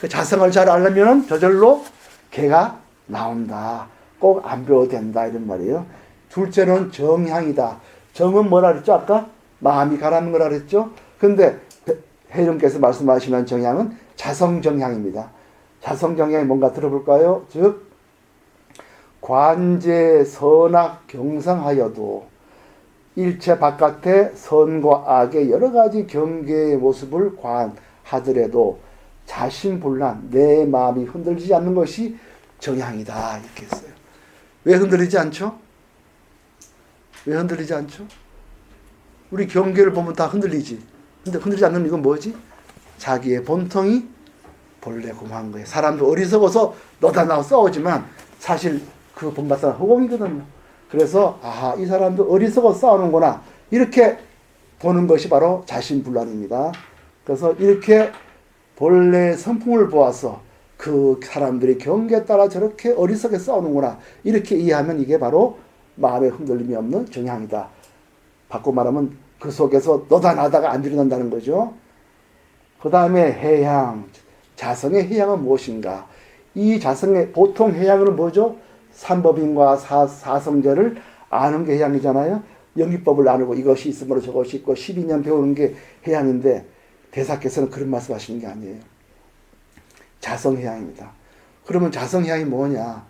그 자성을 잘 알려면 저절로 개가 나온다. 꼭 안 배워도 된다 이런 말이에요. 둘째는 정향이다. 정은 뭐라 그랬죠? 아까 마음이 가라는 거라 그랬죠? 근데 혜령께서 말씀하시는 정향은 자성정향입니다. 자성정향이 뭔가 들어볼까요? 즉 관제 선악 경상하여도 일체 바깥의 선과 악의 여러 가지 경계의 모습을 관하더라도 자신불란 내 마음이 흔들리지 않는 것이 정향이다 이렇게 했어요. 왜 흔들리지 않죠? 왜 흔들리지 않죠? 우리 경계를 보면 다 흔들리지. 근데 흔들리지 않는 이건 뭐지? 자기의 본통이 본래 공한 거예요. 사람도 어리석어서 너다 나와 싸우지만 사실 그 본받사는 허공이거든요. 그래서 이 사람도 어리석어 싸우는구나 이렇게 보는 것이 바로 자신불란입니다. 그래서 이렇게 본래 성품을 보아서 그 사람들의 경계에 따라 저렇게 어리석게 싸우는구나 이렇게 이해하면 이게 바로 마음에 흔들림이 없는 정향이다. 바꿔 말하면 그 속에서 너다 나다가 안 일어난다는 거죠. 그 다음에 해향, 자성의 해향은 무엇인가? 이 자성의 보통 해향은 뭐죠? 삼법인과 사성제를 아는 게 해향이잖아요. 영기법을 나누고 이것이 있으므로 저것이 있고 12년 배우는 게 해향인데 대사께서는 그런 말씀 하시는 게 아니에요. 자성해향입니다. 그러면 자성해향이 뭐냐?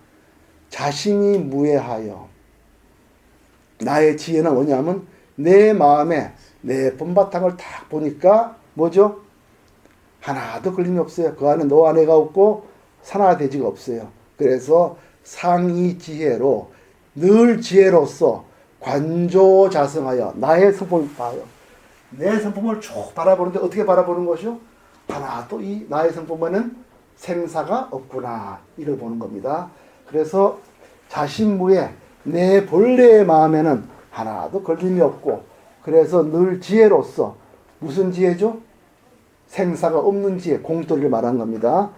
자신이 무해하여 나의 지혜는 뭐냐면 내 마음에 내 본바탕을 딱 보니까 뭐죠? 하나도 걸림이 없어요. 그 안에 너 안에가 없고 산화대지가 없어요. 그래서 상이 지혜로 늘 지혜로서 관조자성하여 나의 성품을 봐요. 내 성품을 쭉 바라보는데 어떻게 바라보는 것이요? 하나도 이 나의 성품에는 생사가 없구나 이를 보는 겁니다. 그래서 자신무에 내 본래의 마음에는 하나도 걸림이 없고 그래서 늘 지혜로서 무슨 지혜죠? 생사가 없는 지혜, 공도리를 말한 겁니다.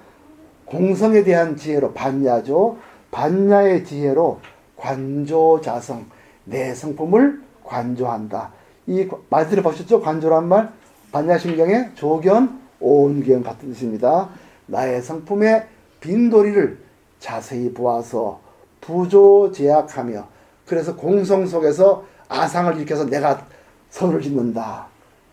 공성에 대한 지혜로 반야죠. 반야의 지혜로 관조자성, 내 성품을 관조한다. 이 말 들어보셨죠? 관조란 말 반야심경의 조견, 오은경 같은 뜻입니다. 나의 성품의 빈도리를 자세히 보아서 부조제약하며 그래서 공성 속에서 아상을 일으켜서 내가 선을 짓는다.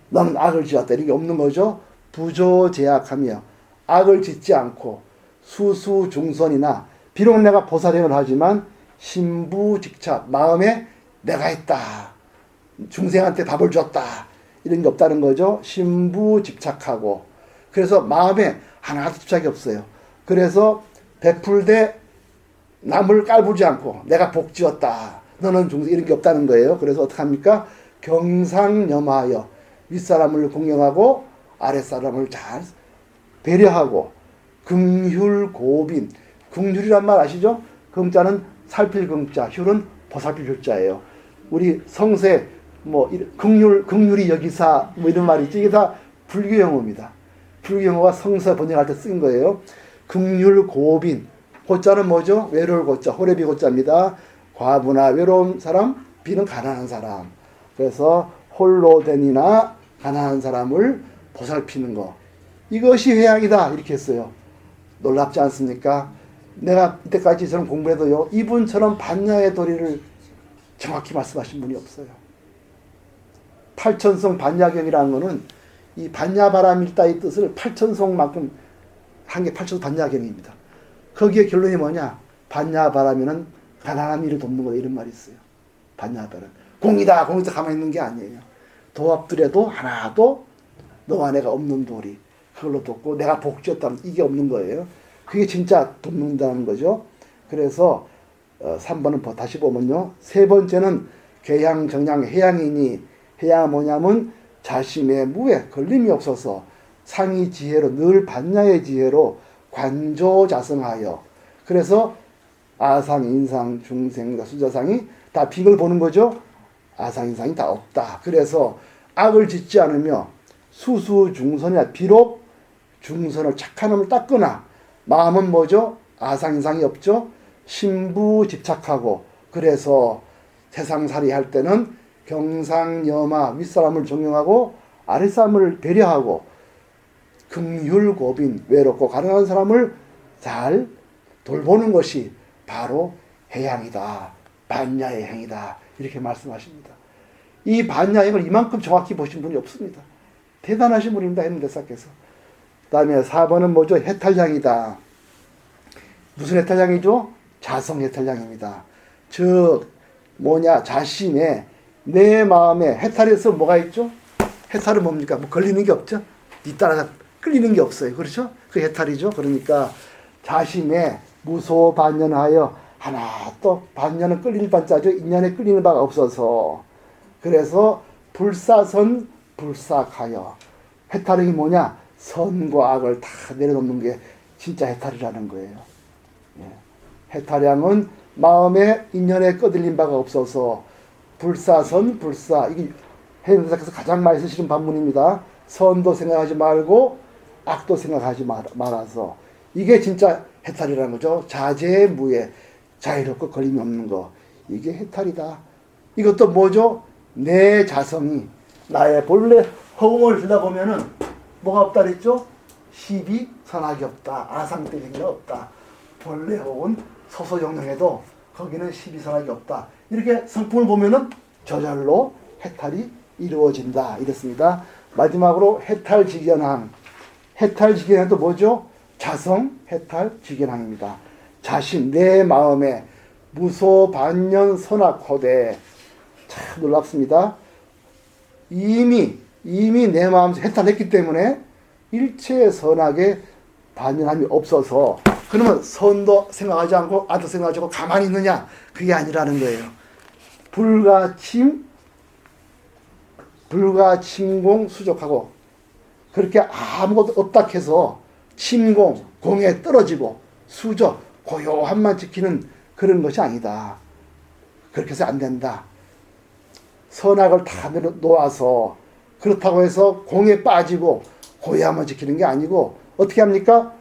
너는 악을 지었다. 이게 없는 거죠. 부조제약하며 악을 짓지 않고 수수중선이나 비록 내가 보살행을 하지만 신부직착 마음에 내가 했다. 중생한테 답을 줬다. 이런 게 없다는 거죠. 신부집착하고 그래서 마음에 하나도 집착이 없어요. 그래서 베풀되 남을 깔보지 않고 내가 복지었다. 너는 중생 이런 게 없다는 거예요. 그래서 어떻게 합니까? 경상염하여 윗사람을 공경하고 아랫사람을 잘 배려하고 긍휼고빈 긍휼이란 말 아시죠? 긍자는 살필 긍자, 휼은 보살필 휼자예요. 우리 성세 긍휼이 여기사 이런 말이 있죠. 이게 다 불교 용어입니다. 불교 용어가 성서 번역할 때 쓴 거예요. 긍휼고빈 고자는 뭐죠? 외로울 고자, 호래비 고자입니다. 과부나 외로운 사람, 비는 가난한 사람. 그래서 홀로 된이나 가난한 사람을 보살피는 거. 이것이 회양이다 이렇게 했어요. 놀랍지 않습니까? 내가 이때까지 저런 공부해도요. 이분처럼 반야의 도리를 정확히 말씀하신 분이 없어요. 팔천성 반야경이라는 거는 이 반야바람일다의 뜻을 팔천성만큼 한 게 팔천성 반야경입니다. 거기에 결론이 뭐냐? 반야바람이는 가난한 이를 돕는 거다 이런 말이 있어요. 반야바람. 공이다 공이다 가만히 있는 게 아니에요. 도합들에도 하나도 너 안에가 없는 도리. 그걸로 돕고 내가 복지였다는 이게 없는 거예요. 그게 진짜 돕는다는 거죠. 그래서 3번은 다시 보면요. 세 번째는 개향, 정향, 해양이니 해양은 뭐냐면 자신의 무에 걸림이 없어서 상이 지혜로 늘 반야의 지혜로 관조자성하여 그래서 아상, 인상, 중생, 수자상이 다 빙을 보는 거죠. 아상, 인상이 다 없다. 그래서 악을 짓지 않으며 수수중선이나 비록 중선을 착한 놈을 닦거나 마음은 뭐죠? 아상인상이 없죠? 신부 집착하고 그래서 세상살이 할 때는 경상염하 윗사람을 존경하고 아랫사람을 배려하고 긍휼고빈 외롭고 가난한 사람을 잘 돌보는 것이 바로 해양이다. 반야의 행이다. 이렇게 말씀하십니다. 이 반야행을 이만큼 정확히 보신 분이 없습니다. 대단하신 분입니다. 해문대사께서. 그 다음에 4번은 뭐죠? 해탈량이다. 무슨 해탈량이죠? 자성 해탈량입니다. 즉 뭐냐, 자신의 내 마음에 해탈에서 뭐가 있죠? 해탈은 뭡니까? 뭐 걸리는 게 없죠? 뒤따라가 끌리는 게 없어요. 그렇죠? 그 해탈이죠. 그러니까 자신의 무소 반연하여 하나 또 반연은 끌릴 반자죠. 인연에 끌리는 바가 없어서 그래서 불사선 불사하여 해탈이 뭐냐? 선과 악을 다 내려놓는 게 진짜 해탈이라는 거예요. 예. 해탈량은 마음에 인연에 꺼들린 바가 없어서 불사선 불사, 이게 해문대사께서 가장 많이 쓰시는 반문입니다. 선도 생각하지 말고 악도 생각하지 말아서 이게 진짜 해탈이라는 거죠. 자제무예, 자유롭고 걸림이 없는 거, 이게 해탈이다. 이것도 뭐죠? 내 자성이 나의 본래 허공을 들다 보면은 뭐가 없다 그랬죠? 시비 선악이 없다, 아상때리기가 없다. 본래 혹은 소소영령해도 거기는 시비 선악이 없다. 이렇게 성품을 보면은 저절로 해탈이 이루어진다. 이렇습니다. 마지막으로 해탈직연항. 해탈직연항도 뭐죠? 자성 해탈직연항입니다. 자신 내 마음에 무소 반연 선악호대. 참 놀랍습니다. 이미 내 마음에서 해탈했기 때문에 일체 선악에 반연함이 없어서, 그러면 선도 생각하지 않고 악도 생각하지 않고 가만히 있느냐? 그게 아니라는 거예요. 불가침공 수족하고, 그렇게 아무것도 없다 해서 침공, 공에 떨어지고 수족, 고요함만 지키는 그런 것이 아니다. 그렇게 해서 안 된다. 선악을 다 놓아서 그렇다고 해서 공에 빠지고 고요함만 지키는 게 아니고 어떻게 합니까?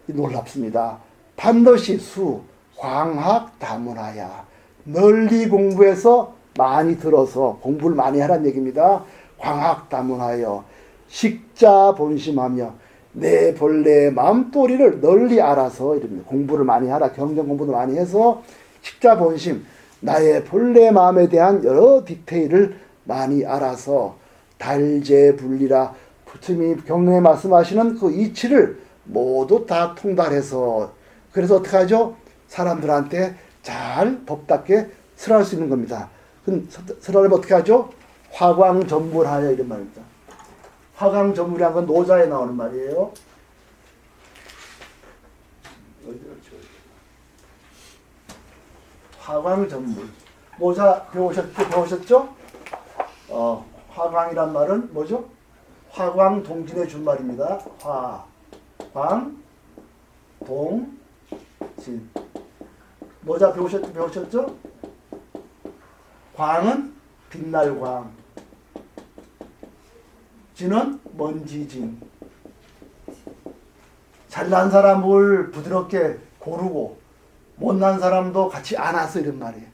놀랍습니다. 반드시 수, 광학, 다문화야. 널리 공부해서 많이 들어서 공부를 많이 하라는 얘기입니다. 광학, 다문하여 식자 본심하며 내 본래 마음도리를 널리 알아서 이럽니다. 공부를 많이 하라. 경전 공부도 많이 해서 식자 본심, 나의 본래 마음에 대한 여러 디테일을 많이 알아서 달제 분리라, 부처님이 경론에 말씀하시는 그 이치를 모두 다 통달해서, 그래서 어떻게 하죠? 사람들한테 잘 법답게 설할 수 있는 겁니다. 설하려면 어떻게 하죠? 화광전물하여 이런 말입니다. 화광전물이라는 건 노자에 나오는 말이에요. 화광전물. 노자 배우셨죠? 화광이란 말은 뭐죠? 화광동진의 준말입니다. 화광동진. 노자 배우셨죠? 광은 빛날 광, 진은 먼지진. 잘난 사람을 부드럽게 고르고 못난 사람도 같이 안아서 이런 말이에요.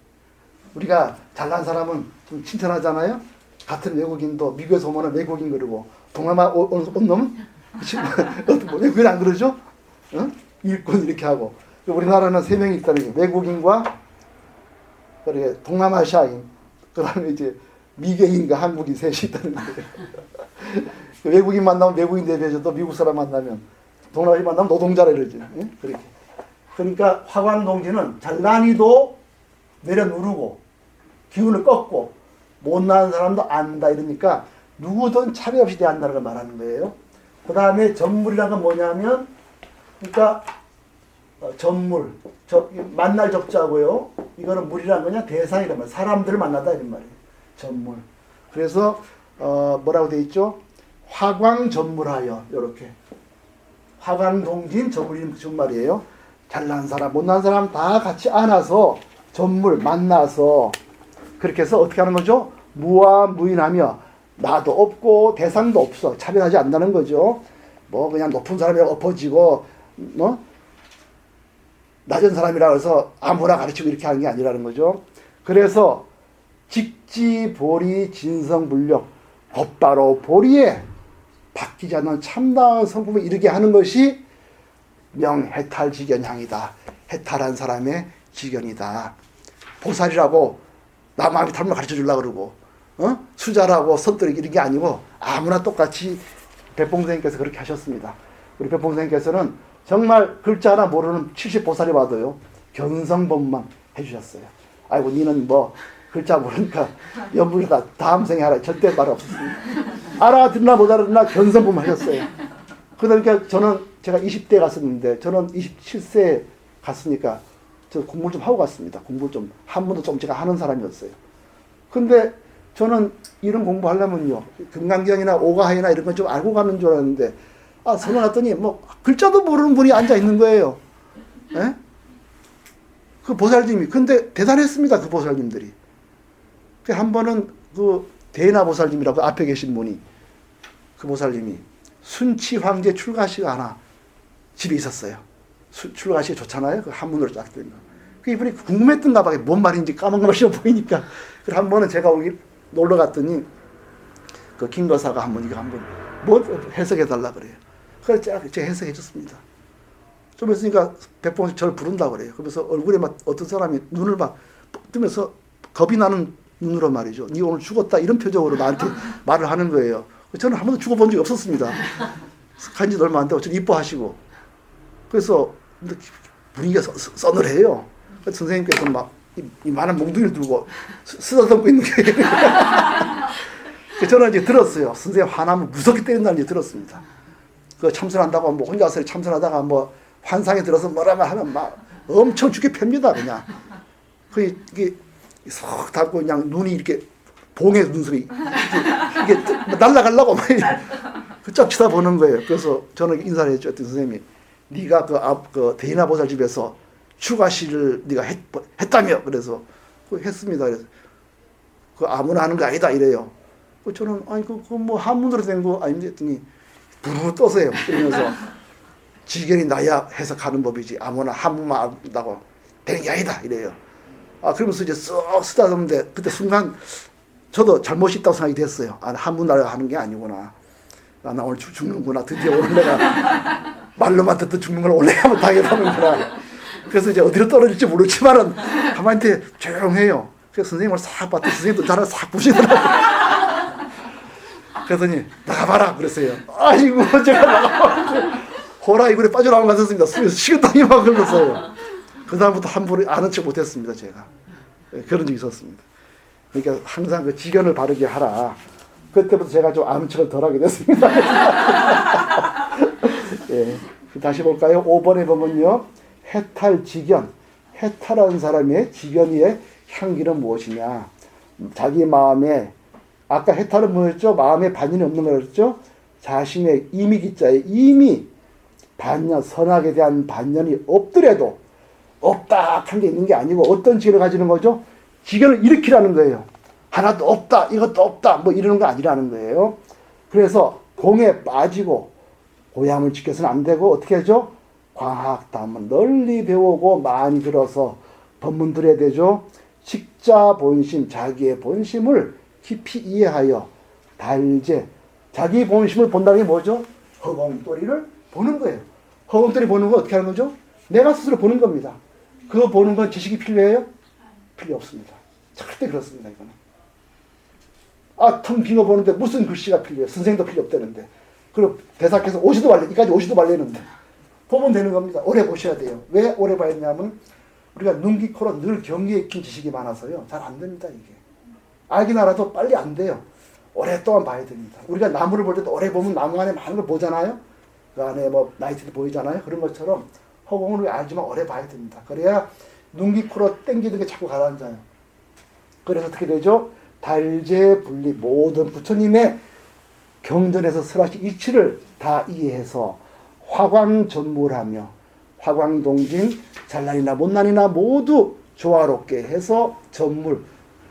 우리가 잘난 사람은 좀 칭찬하잖아요. 같은 외국인도 미국에서 오면 외국인 그러고 동남아 온 놈은 외국인 안 그러죠? 응? 일꾼 이렇게 하고. 우리나라는 3명이 있다는 게 외국인과 그렇게 동남아시아인, 그 다음에 이제 미개인과 한국인 셋이 있다는 거예요. 외국인 만나면 외국인 대비해줘도 미국 사람 만나면 동남아시 만나면 노동자라 이러지. 예? 그렇게. 그러니까 화광동지는 잘난이도 내려누르고 기운을 꺾고 못난 사람도 안다 이러니까 누구든 차별 없이 대한다는 걸 말하는 거예요. 그 다음에 전물이라는 건 뭐냐면, 그러니까 전물, 만날 적자고요. 이거는 물이란 거냐? 대상이란 말. 사람들을 만나다 이런 말이에요. 전물. 그래서 뭐라고 돼 있죠? 화광전물하여, 이렇게 화광동진 전물이 준말이에요. 잘난 사람, 못난 사람 다 같이 안아서 전물 만나서 그렇게 해서 어떻게 하는 거죠? 무와 무인하며 나도 없고 대상도 없어. 차별하지 않는다는 거죠. 뭐 그냥 높은 사람이라고 엎어지고 낮은 사람이라 해서 아무나 가르치고 이렇게 하는 게 아니라는 거죠. 그래서 직지 보리 진성불력, 곧바로 보리에 바뀌지 않는 참다운 성품을 이르게 하는 것이 명해탈지견향이다. 해탈한 사람의 지견이다. 보살이라고 나 마음이 탈면 가르쳐 주려고 그러고 수자라고 선뜻 이런 게 아니고 아무나 똑같이 백봉 선생님께서 그렇게 하셨습니다. 우리 백봉 선생님께서는 정말 글자 하나 모르는 70보살이 와도요 견성법만 해주셨어요. 아이고 니는 뭐 글자 모르니까 연불이다 다음 생에 하라 절대 말 없었습니다. 알아듣나 못 알아듣나 견성법만 하셨어요. 그러니까 저는 제가 20대에 갔었는데 저는 27세에 갔으니까 저 공부를 좀 하고 갔습니다. 공부를 좀 한문도 좀 제가 하는 사람이었어요. 근데 저는 이런 공부하려면요 금강경이나 오가하이나 이런 건 좀 알고 가는 줄 알았는데 선을 갔더니 뭐 글자도 모르는 분이 앉아 있는 거예요. 예? 그 보살님이 근데 대단했습니다. 그 보살님들이. 그 한 번은 그 대나 보살님이라고 앞에 계신 분이 그 보살님이 순치 황제 출가시가 하나 집에 있었어요. 출가시가 좋잖아요. 그 한문으로 쫙 된 거. 그 이분이 궁금했던가 봐. 뭔 말인지 까먹어버려 보이니까. 그래서 한 번은 제가 거기 놀러 갔더니 그 김거사가 이거 한번 뭐 해석해 달라 그래요. 그래서 제가 해석해 줬습니다. 좀 있으니까 백봉식 저를 부른다 그래요. 그러면서 얼굴에 막 어떤 사람이 눈을 막 뜨면서 겁이 나는 눈으로 말이죠. 니 오늘 죽었다 이런 표정으로 나한테 말을 하는 거예요. 저는 한 번도 죽어본 적이 없었습니다. 간지 얼마 안 되고 저를 이뻐하시고 그래서 분위기가 서늘해요. 그래서 선생님께서 막 이 많은 몽둥이를 들고 쓰다듬고 있는 게 저는 이제 들었어요. 선생님 화나면 무섭게 때린다는 게 들었습니다. 그 참선한다고 뭐 혼자서 참선하다가 뭐 환상에 들어서 뭐라만 하면 막 엄청 죽게 팹니다 그냥. 이게 쏙 닫고 그냥 눈이 이렇게 봉의 눈썹이 이게 날아가려고 막 쫙 쳐다보는 거예요. 그래서 저는 인사를 했죠. 선생님이 네가 그 대인아 보살 집에서 추가시를 네가 했다며. 그래서 했습니다. 그래서 그 아무나 하는 거 아니다 이래요. 저는 아니 그 뭐 한문으로 된 거 아닌데 했더니 부르르 떠서요. 그러면서 지견이 나야 해석하는 법이지 아무나 한문만 한다고 되는 게 아니다 이래요. 그러면서 이제 쏙 쓰다듬는데 그때 순간 저도 잘못이 있다고 생각이 됐어요. 한문으로 하는 게 아니구나. 나 오늘 죽는구나. 드디어 오늘 내가 말로만 듣던 죽는 걸 원래 한번 당해보는구나. 그래서 이제 어디로 떨어질지 모르지만은 가만히 조용해요. 그래서 선생님을 싹 봤더니 선생님도 나를 싹 보시더라고요. 그랬더니 나가봐라 그랬어요. 아이고 제가 나가봐라. 호라 이불에 빠져나온 것 같았습니다. 숨에서 식은땀이 막 흘렀어요. 그 다음부터 함부로 아는 척 못했습니다. 제가. 그런 적이 있었습니다. 그러니까 항상 그 지견을 바르게 하라. 그때부터 제가 좀 아는 척을 덜 하게 됐습니다. 예. 다시 볼까요? 5번에 보면요. 해탈지견. 해탈한 사람의 지견의 향기는 무엇이냐. 자기 마음에 아까 해탈은 뭐였죠? 마음에 반연이 없는 거였죠? 자신의 이미기자에 이미 반연, 선악에 대한 반연이 없더라도 없다 한 게 있는 게 아니고 어떤 지견을 가지는 거죠? 지견을 일으키라는 거예요. 하나도 없다, 이것도 없다, 뭐 이러는 거 아니라는 거예요. 그래서 공에 빠지고 고향을 지켜서는 안 되고 어떻게 하죠? 광학담은 널리 배우고 많이 들어서 법문 들어야 되죠. 식자 본심, 자기의 본심을 깊이 이해하여 달제, 자기 본심을 본다는 게 뭐죠? 허공돌이를 보는 거예요. 허공돌이 보는 거 어떻게 하는 거죠? 내가 스스로 보는 겁니다. 그거 보는 건 지식이 필요해요? 필요 없습니다. 절대 그렇습니다. 이거는. 텅 빈 거 보는데 무슨 글씨가 필요해요? 선생님도 필요 없다는데. 그리고 대사께서 오시도 말래, 이까지 오시도 말래는데. 보면 되는 겁니다. 오래 보셔야 돼요. 왜 오래 봐야 되냐면 우리가 눈, 귀, 코로 늘 경계에 익힌 지식이 많아서요. 잘 안 됩니다. 이게. 알긴 알아도 빨리 안 돼요. 오랫동안 봐야 됩니다. 우리가 나무를 볼 때도 오래 보면 나무 안에 많은 걸 보잖아요. 그 안에 뭐 나이트도 보이잖아요. 그런 것처럼 허공을 알지만 오래 봐야 됩니다. 그래야 눈, 귀, 코로 땡기는 게 자꾸 가라앉아요. 그래서 어떻게 되죠? 달제 분리 모든 부처님의 경전에서 설하신 이치를 다 이해해서 화광전무하며 화광동진 잘난이나 못난이나 모두 조화롭게 해서 전물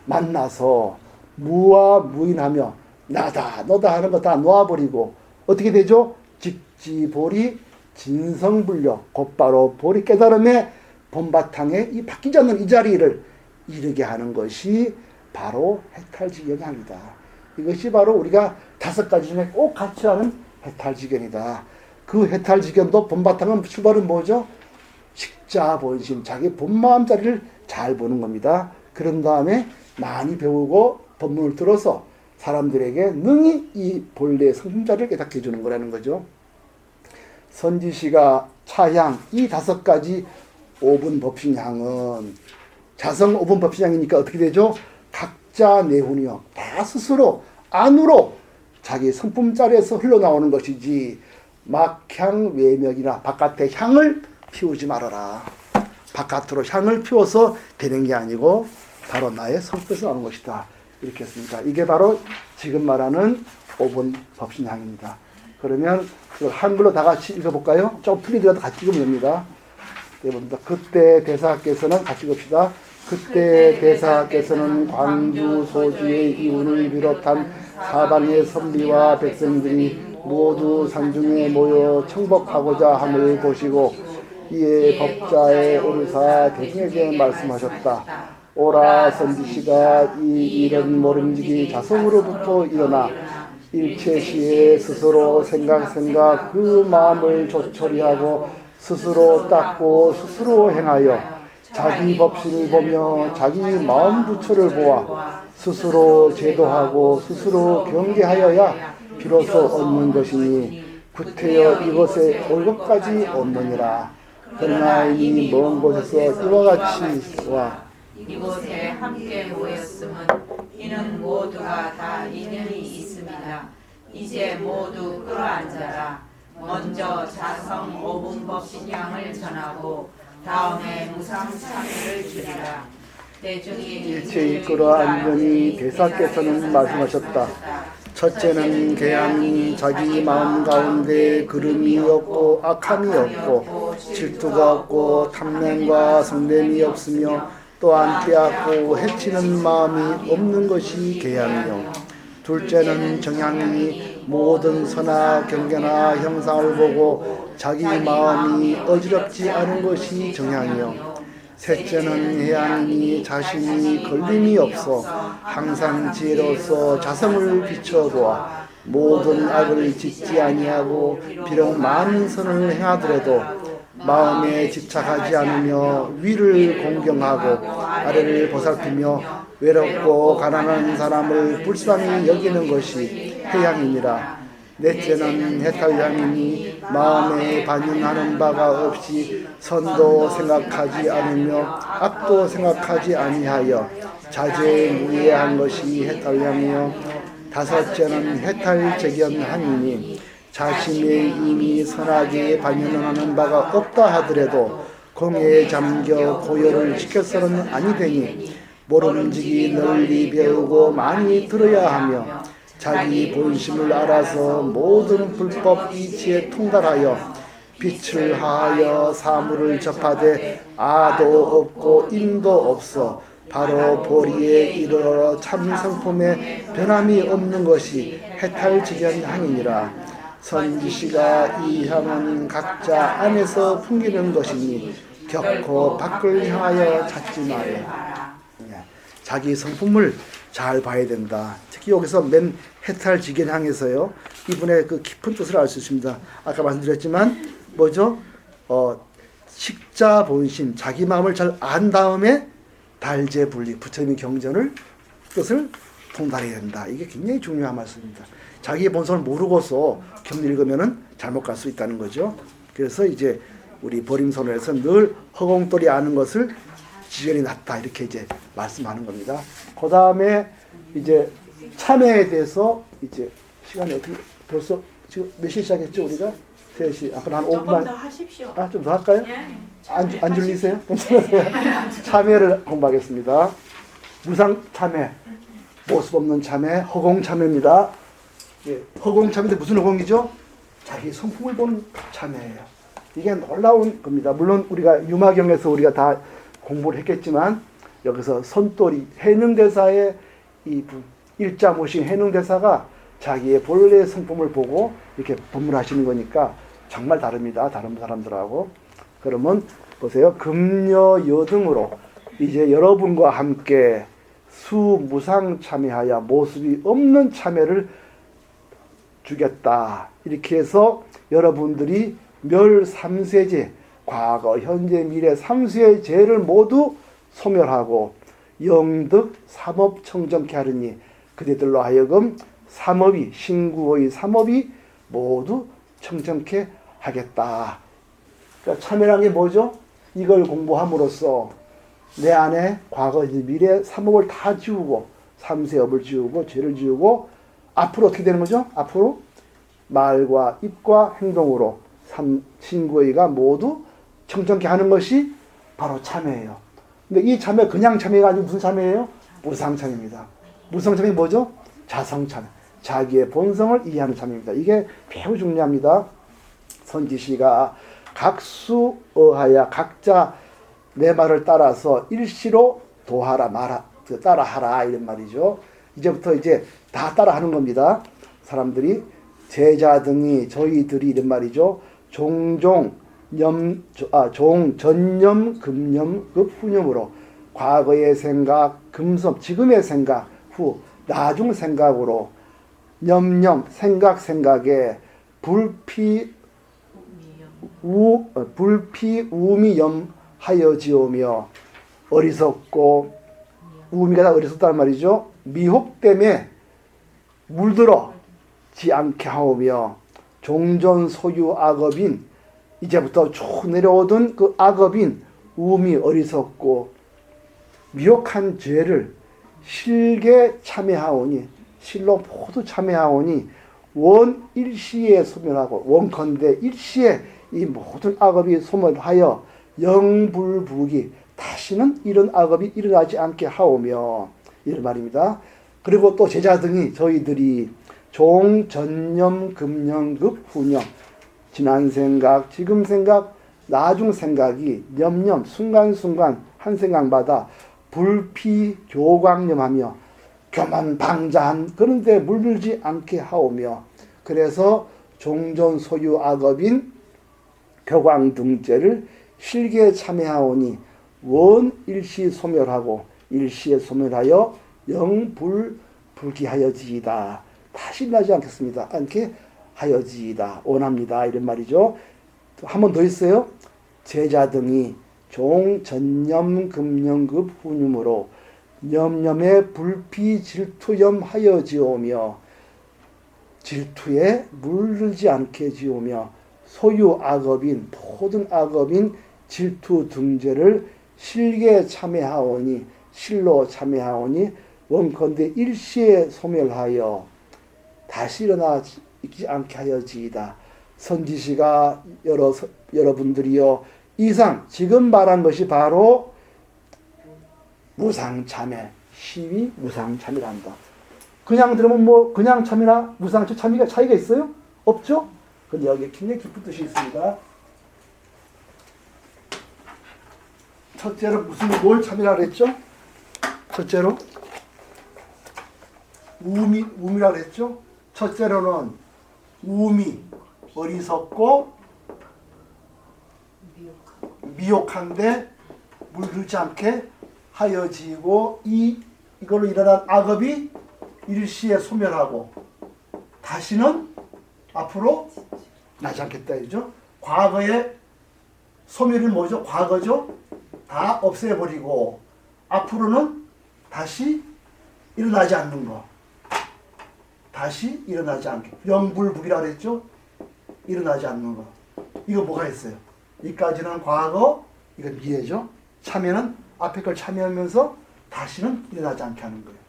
만나서 무와 무인하며 나다 너다 하는 거 다 놓아버리고 어떻게 되죠? 직지보리 진성불력 곧바로 보리 깨달음의 본바탕에 이 바뀌지 않는 이 자리를 이르게 하는 것이 바로 해탈지견입니다. 이것이 바로 우리가 5가지 중에 꼭 같이 하는 해탈지견이다. 그 해탈지견도 본바탕은 출발은 뭐죠? 식자 본심, 자기 본마음 자리를 잘 보는 겁니다. 그런 다음에 많이 배우고 법문을 들어서 사람들에게 능히 이 본래의 성품자를 깨닫게 해주는 거라는 거죠. 선지시가 차향 이 5가지 5분 법신향은 자성 5분 법신향이니까 어떻게 되죠? 각자 내훈이요. 다 스스로 안으로 자기 성품자리에서 흘러나오는 것이지 막향 외명이나 바깥에 향을 피우지 말아라. 바깥으로 향을 피워서 되는 게 아니고 바로 나의 성품에서 나오는 것이다. 이렇게 했습니다. 이게 바로 지금 말하는 5분 법신향입니다. 그러면 그걸 한글로 다 같이 읽어볼까요? 좀 풀리더라도 같이 읽으면 됩니다. 그때 대사께서는 같이 읽읍시다. 그때 대사께서는 광주 소주의 이웃을 비롯한 사방의 선비와 백성들이 모두 산중에 모여 청복하고자 함을 보시고 이에 법자의 오르사 대중에게 말씀하셨다. 오라 선지시가 이 일은 모름지기 자성으로부터 일어나 일체시에 스스로 생각 그 마음을 조처리하고 스스로 닦고 스스로 행하여 자기 법신을 보며 자기 마음 부처를 보아 스스로 제도하고 스스로 경계하여야 비로소 얻는 것이니 구태여 이것에 올 것까지 없느니라. 그러나 이 먼 곳에서 이와 같이 와 이곳에 함께 모였음은 이는 모두가 다 인연이 있습니다. 이제 모두 끌어앉아라. 먼저 자성 5분 법신향을 전하고 다음에 무상참회를 주리라. 대중이 일체의 끌어앉으니 대사께서는 말씀하셨다. 첫째는 개양이 자기 마음 가운데 그름이 없고 악함이 없고 질투가 없고 탐냄과 성냄이 없으며 또한 빼앗고 해치는 마음이 없는 것이 개양이요. 둘째는 정양이 모든 선악 경계나 형상을 보고 자기 마음이 어지럽지 않은 것이 정양이요. 셋째는 해양이 자신이 걸림이 없어 항상 지혜로서 자성을 비춰보아 모든 악을 짓지 아니하고 비록 많은 선을 행하더라도 마음에 집착하지 않으며 위를 공경하고 아래를 보살피며 외롭고 가난한 사람을 불쌍히 여기는 것이 해양이니라. 넷째는 해탈양이니 마음에 반응하는 바가 없이 선도 생각하지 않으며 악도 생각하지 아니하여 자제무예한 것이 해탈양이요. 다섯째는 해탈재견하니니 자신의 이미 선하게 반응하는 바가 없다 하더라도 공에 잠겨 고요를 지켜서는 아니되니 모름지기 널리 배우고 많이 들어야 하며 자기 본심을 알아서 모든 불법 이치에 통달하여 빛을 하하여 사물을 접하되 아도 없고 임도 없어 바로 보리에 이르러 참 성품에 변함이 없는 것이 해탈지견향이니라. 선지시가 이 향은 각자 안에서 풍기는 것이니 결코 밖을 향하여 찾지 마요. 자기 성품을 잘 봐야 된다. 특히 여기서 맨 해탈지견향에서요. 이분의 그 깊은 뜻을 알 수 있습니다. 아까 말씀드렸지만 뭐죠? 식자 본심, 자기 마음을 잘 안 다음에 달제분리, 부처님의 경전을 뜻을 통달해야 된다. 이게 굉장히 중요한 말씀입니다. 자기의 본성을 모르고서 경전 읽으면은 잘못 갈 수 있다는 거죠. 그래서 이제 우리 버림선언에서 늘 허공돌이 아는 것을 지연이 낫다 이렇게 이제 말씀하는 겁니다. 그 다음에 이제 참회에 대해서 이제 시간이 어떻게 벌써 지금 몇 시 시작했죠 우리가? 3시. 아까 한 5분만. 조금 더 하십시오. 좀 더 할까요? 예. 안 줄리세요? 괜찮으세요? 참회를 공부하겠습니다. 무상 참회, 모습 없는 참회, 허공 참회입니다. 예, 허공 참회인데 무슨 허공이죠? 자기 성품을 본 참회예요. 이게 놀라운 겁니다. 물론 우리가 유마경에서 우리가 다 공부를 했겠지만 여기서 선돌이 해능대사의 이 일자모신 해능대사가 자기의 본래의 성품을 보고 이렇게 법문하시는 거니까 정말 다릅니다. 다른 사람들하고. 그러면 보세요. 금여여등으로 이제 여러분과 함께 수무상 참회하여 모습이 없는 참회를 주겠다. 이렇게 해서 여러분들이 멸 3세제 과거, 현재, 미래 3세의 죄를 모두 소멸하고 영득 삼업 청정케 하리니 그대들로 하여금 삼업이 신구의 삼업이 모두 청정케 하겠다. 그러니까 참여란 게 뭐죠? 이걸 공부함으로써 내 안에 과거, 미래 삼업을 다 지우고 삼세업을 지우고 죄를 지우고 앞으로 어떻게 되는 거죠? 앞으로 말과 입과 행동으로 신구의가 모두 청정케 하는 것이 바로 참회예요. 근데 이 참회 그냥 참회가 아니고 무슨 참회예요? 무상참회입니다. 무상참회 뭐죠? 자성참회. 자기의 본성을 이해하는 참회입니다. 이게 매우 중요합니다. 선지시가 각수어하야 각자 내 말을 따라서 일시로 도하라 말하 따라하라 이런 말이죠. 이제부터 이제 다 따라하는 겁니다. 사람들이 제자 등이 저희들이 이런 말이죠. 전념 금념급 후념으로 과거의 생각 금섭 지금의 생각 후 나중 생각으로 염념 생각에 불피 우미 염하여지오며 어리석고 우미가 다 어리석다는 말이죠. 미혹 때문에 물들어지 않게 하오며 종전 소유 악업인 이제부터 쭉 내려오던 그 악업인 우미 어리석고 미혹한 죄를 실게 참회하오니 실로 모두 참회하오니 원 일시에 소멸하고 원컨대 일시에 이 모든 악업이 소멸하여 영불부기 다시는 이런 악업이 일어나지 않게 하오며 이런 말입니다. 그리고 또 제자 등이 저희들이 종전념 금념급 후념 지난 생각 지금 생각 나중 생각이 염념 순간순간 한 생각마다 불피교광념하며 교만방자한 그런 데 물들지 않게 하오며 그래서 종전 소유 악업인 교광등죄를 실기에 참여하오니 원 일시 소멸하고 일시에 소멸하여 영불불기하여지이다. 다시 나지 않겠습니다. 않게 하여지이다. 원합니다. 이런 말이죠. 한 번 더 있어요. 제자 등이 종 전념 금념급 후념으로 염염에 불피 질투염 하여지오며 질투에 물들지 않게 지오며 소유 악업인 모든 악업인 질투 등죄를 실게 참회하오니 실로 참회하오니 원컨대 일시에 소멸하여 다시 일어나지 않게 하여지이다. 선지시가 여러분들이요 이상 지금 말한 것이 바로 무상참회 시위 무상참회란다. 그냥 들으면 뭐 그냥 참회나 무상참회가 차이가 있어요? 없죠? 근데 여기에 굉장히 깊은 뜻이 있습니다. 첫째로 뭘 참회라 그랬죠? 첫째로 우미라 그랬죠? 첫째로는 우미 어리석고 미혹한데 물들지 않게 하여지고 이걸로 일어난 악업이 일시에 소멸하고 다시는 앞으로 나지 않겠다 이죠. 과거의 소멸은 뭐죠? 과거죠. 다 없애버리고 앞으로는 다시 일어나지 않는 거. 다시 일어나지 않게. 영불부기라 그랬죠? 일어나지 않는 거. 이거 뭐가 있어요? 이까지는 과거, 이건 미래죠. 참여는 앞에 걸 참여하면서 다시는 일어나지 않게 하는 거예요.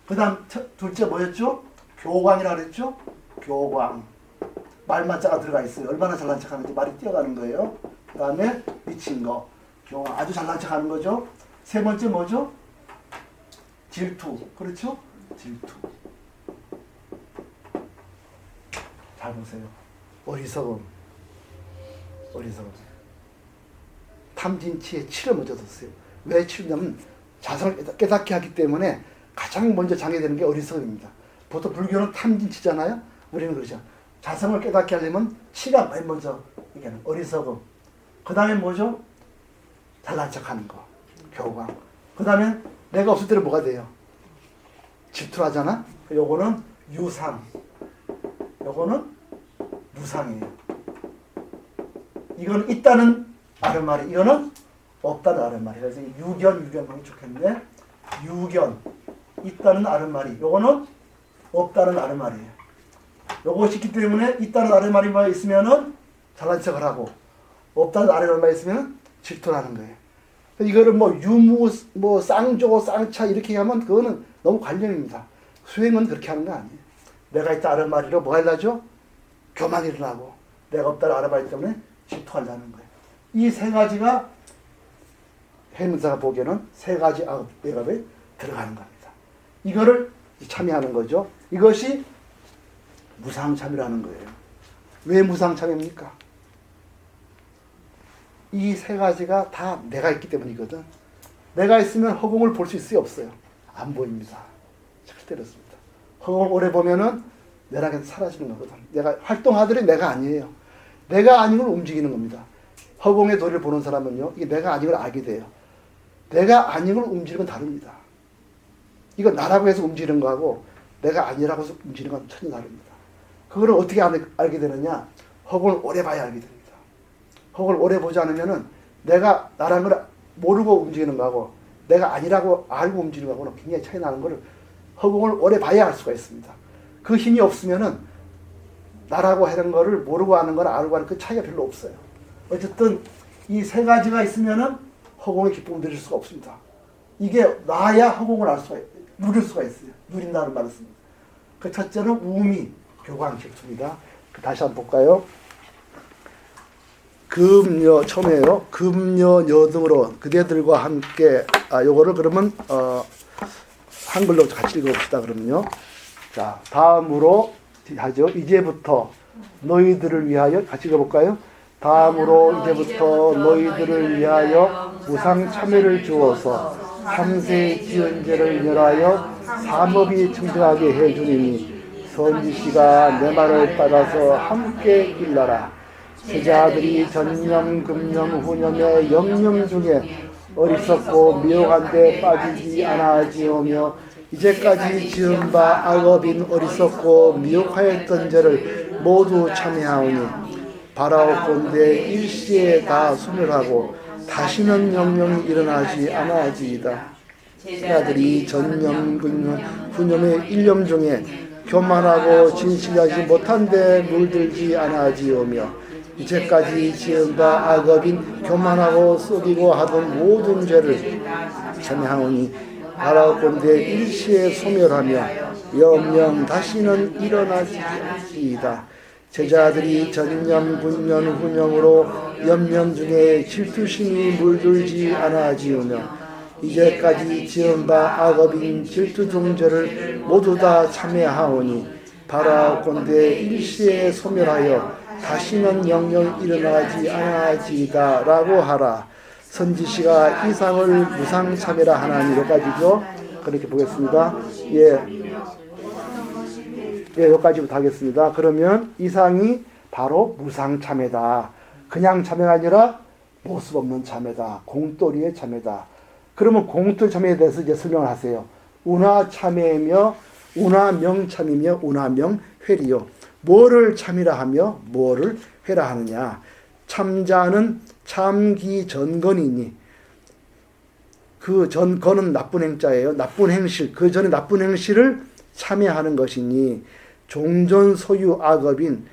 그 다음 둘째 뭐였죠? 교광이라 그랬죠? 교광. 말만자가 들어가 있어요. 얼마나 잘난 척하는지 말이 뛰어가는 거예요. 그 다음에 미친 거. 교광. 아주 잘난 척하는 거죠. 세 번째 뭐죠? 질투. 그렇죠? 질투. 잘 보세요. 어리석음. 탐진치에 치를 먼저 뒀어요. 왜 치느냐면 자성을 깨닫게 하기 때문에 가장 먼저 장애되는 게 어리석음입니다. 보통 불교는 탐진치잖아요. 우리는 그러죠. 자성을 깨닫게 하려면 치가 맨 먼저 얘기하는 어리석음. 그 다음에 뭐죠? 잘난 척하는 거. 교광. 그 다음에 내가 없을 때는 뭐가 돼요? 질투하잖아. 요거는 유상. 요거는 무상이에요. 이건 있다는 아랫말이, 이거는 없다는 아랫말이. 그래서 유견하기 좋겠네. 유견, 있다는 아른말이, 요거는 없다는 아른말이에요. 요것이 있기 때문에 있다는 아른말이만 있으면은 잘난 척을 하고 없다는 아른말만 있으면 질투를 하는 거예요. 이거를 뭐 유무, 뭐 쌍조, 쌍차 이렇게 하면 그거는 너무 관념입니다. 수행은 그렇게 하는 거 아니에요. 내가 있다 아른말이로 뭐가 일어나죠? 교만이 일어나고 내가 없다는 아른말 때문에 질투하려는 거예요. 이 세 가지가 해문사가 보기에는 세 가지 악업에 들어가는 겁니다. 이거를 참여하는 거죠. 이것이 무상참이라는 거예요. 왜 무상참입니까? 이 세 가지가 다 내가 있기 때문이거든. 내가 있으면 허공을 볼 수 있어요, 없어요? 안 보입니다. 절대 그렇습니다. 허공을 오래 보면은 내가 사라지는 거거든. 내가 활동하더니 내가 아니에요. 내가 아닌 걸 움직이는 겁니다. 허공의 도리를 보는 사람은요, 이게 내가 아닌 걸 알게 돼요. 내가 아닌 걸 움직이는 건 다릅니다. 이거 나라고 해서 움직이는 거하고 내가 아니라고 해서 움직이는 건 전혀 다릅니다. 그거를 어떻게 알게 되느냐? 허공을 오래 봐야 알게 됩니다. 허공을 오래 보지 않으면은 내가 나라는 걸 모르고 움직이는 거하고 내가 아니라고 알고 움직이는 거하고는 굉장히 차이 나는 거를 허공을 오래 봐야 알 수가 있습니다. 그 힘이 없으면은 나라고 하는 거를 모르고 하는 거랑 알고 하는 그 차이가 별로 없어요. 어쨌든 이 세 가지가 있으면은 허공의 기쁨을 누릴 수가 없습니다. 이게 나야 허공을 알 수가 누릴 수가 있어요. 누린다는 말을 씁니다. 그 첫째는 우미, 교광, 질투입니다. 다시 한번 볼까요? 금여, 처음에요. 금여, 여 등으로 그대들과 함께, 요거를 그러면, 한글로 같이 읽어봅시다, 그러면요. 자, 다음으로 하죠. 이제부터 너희들을 위하여, 같이 읽어볼까요? 다음으로 이제부터 너희들을 위하여 무상 참회를 주어서 삼세 지은 죄를 멸하여 삼업이 청정하게 해주니니 선지씨가 내 말을 따라서 함께 일러라. 제자들이 전념, 금념, 후념의 영념 중에 어리석고 미혹한 데 빠지지 않아지오며 이제까지 지은 바 악업인 어리석고 미혹하였던 죄를 모두 참회하오니 바라옵건대 일시에 다 소멸하고 다시는 영영이 일어나지 않아지이다. 제자들이 전념, 금념, 후념의 일념 중에 교만하고 진실하지 못한 데 물들지 않아지오며 이제까지 지은 바 악업인 교만하고 속이고 하던 모든 죄를 참회하오니 바라옵건대 일시에 소멸하며 영영 다시는 일어나지 않지이다. 제자들이 전념, 군념, 후념으로 염념 중에 질투심이 물들지 않아지우며 이제까지 지은 바 악업인 질투 중죄를 모두 다 참회하오니 바라옵건대 일시에 소멸하여 다시는 영영 일어나지 않아지이다 라고 하라. 선지씨가 이상을 무상참회라 하나니 여기까지죠. 그렇게 보겠습니다. 여기까지부터 하겠습니다. 그러면 이상이 바로 무상참회다. 그냥 참회가 아니라 모습 없는 참회다. 공돌이의 참회다. 그러면 공돌 참회에 대해서 이제 설명을 하세요. 운하참회며 운하명참이며 운하명회리요. 뭐를 참이라 하며 뭐를 회라 하느냐. 참자는 참기전건이니 그 전건은 나쁜 행자예요. 나쁜 행실. 그 전에 나쁜 행실을 참여하는 것이니 종전 소유 악업인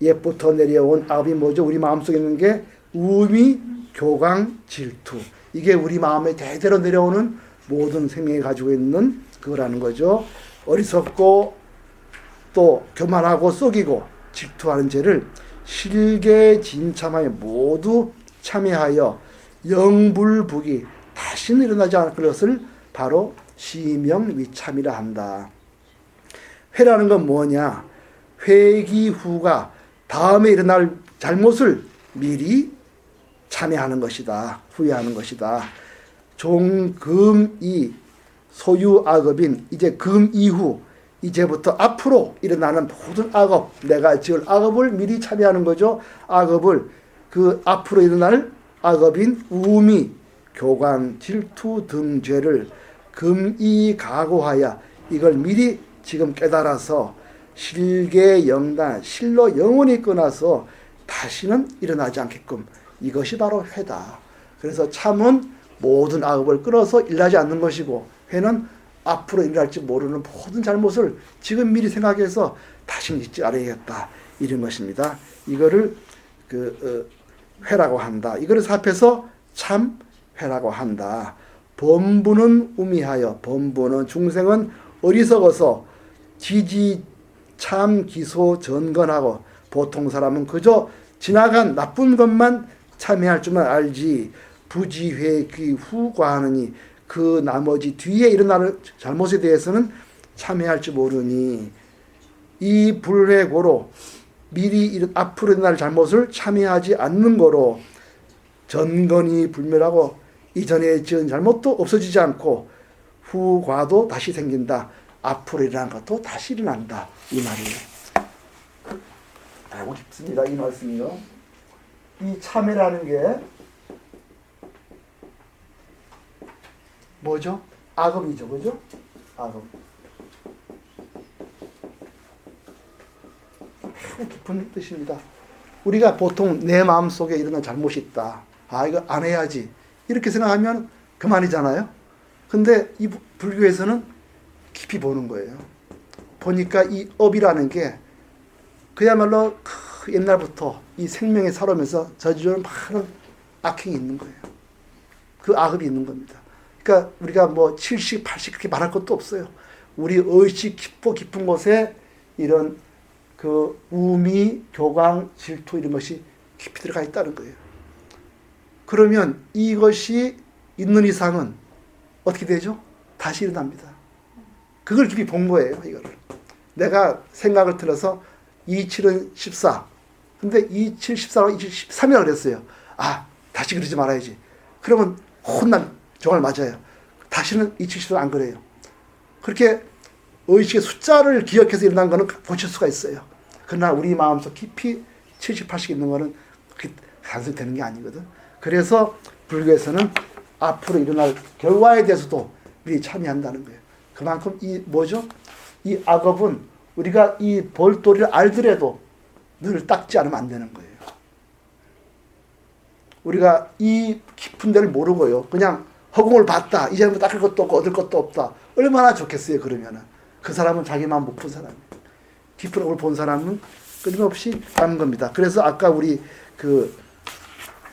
옛부터 내려온 악업이 뭐죠? 우리 마음속에 있는 게 우미, 교광, 질투. 이게 우리 마음에 대대로 내려오는 모든 생명이 가지고 있는 그거라는 거죠. 어리석고 또 교만하고 속이고 질투하는 죄를 실계진참하여 모두 참여하여 영불북이 다시는 일어나지 않을 것을 바로 시명위참이라 한다. 회라는 건 뭐냐? 회기후가 다음에 일어날 잘못을 미리 참여하는 것이다. 후회하는 것이다. 종금이 소유악업인 이제 금 이후 이제부터 앞으로 일어나는 모든 악업, 내가 지을 악업을 미리 참여하는 거죠. 악업을 그 앞으로 일어날 악업인 우미, 교광, 질투 등 죄를 금이 각오하여 이걸 미리 지금 깨달아서 실계 영단, 실로 영원히 끊어서 다시는 일어나지 않게끔 이것이 바로 회다. 그래서 참은 모든 악업을 끊어서 일어나지 않는 것이고 회는 앞으로 일어날지 모르는 모든 잘못을 지금 미리 생각해서 다시는 잊지 않아야겠다. 이런 것입니다. 이거를 회라고 한다. 이거를 합해서 참 회라고 한다. 범부는 우미하여, 범부는 중생은 어리석어서 지지 참 기소 전건하고, 보통 사람은 그저 지나간 나쁜 것만 참회할 줄만 알지 부지회 귀 후과하느니 그 나머지 뒤에 일어날 잘못에 대해서는 참회할 줄 모르니 이 불회고로 미리 앞으로 일어날 잘못을 참회하지 않는 거로 전건이 불멸하고 이전에 지은 잘못도 없어지지 않고 후과도 다시 생긴다. 앞으로 일어난 것도 다시 일어난다. 이 말이에요. 알고 싶습니다. 이 말씀이요. 이 참회라는 게 뭐죠? 악업이죠. 그죠? 악업. 매우 깊은 뜻입니다. 우리가 보통 내 마음속에 일어난 잘못이 있다. 아, 이거 안 해야지. 이렇게 생각하면 그만이잖아요. 근데 이 불교에서는 깊이 보는 거예요. 보니까 이 업이라는 게 그야말로 옛날부터 이 생명에 살아오면서 저지르는 많은 악행이 있는 거예요. 그 악업이 있는 겁니다. 그러니까 우리가 뭐 70, 80 그렇게 말할 것도 없어요. 우리 의식 깊은 곳에 이런 그 우미, 교광, 질투 이런 것이 깊이 들어가 있다는 거예요. 그러면 이것이 있는 이상은 어떻게 되죠? 다시 일어납니다. 그걸 깊이 본 거예요. 이거를. 내가 생각을 들어서 27은 14. 근데 27, 14로 23이라고 그랬어요. 아, 다시 그러지 말아야지. 그러면 정말 맞아요. 다시는 27, 14는 안 그래요. 그렇게 의식의 숫자를 기억해서 일어난 거는 고칠 수가 있어요. 그러나 우리 마음속 깊이 70, 80 있는 거는 그렇게 단순히 되는 게 아니거든. 그래서 불교에서는 앞으로 일어날 결과에 대해서도 미리 참여한다는 거예요. 그만큼 이 뭐죠? 이 악업은 우리가 이 볼도리를 알더라도 늘 닦지 않으면 안 되는 거예요. 우리가 이 깊은 데를 모르고요. 그냥 허공을 봤다. 이제는 닦을 것도 없고 얻을 것도 없다. 얼마나 좋겠어요. 그러면은 그 사람은 자기 마음 못 푼 사람이에요. 깊은 업을 본 사람은 끊임없이 가는 겁니다. 그래서 아까 우리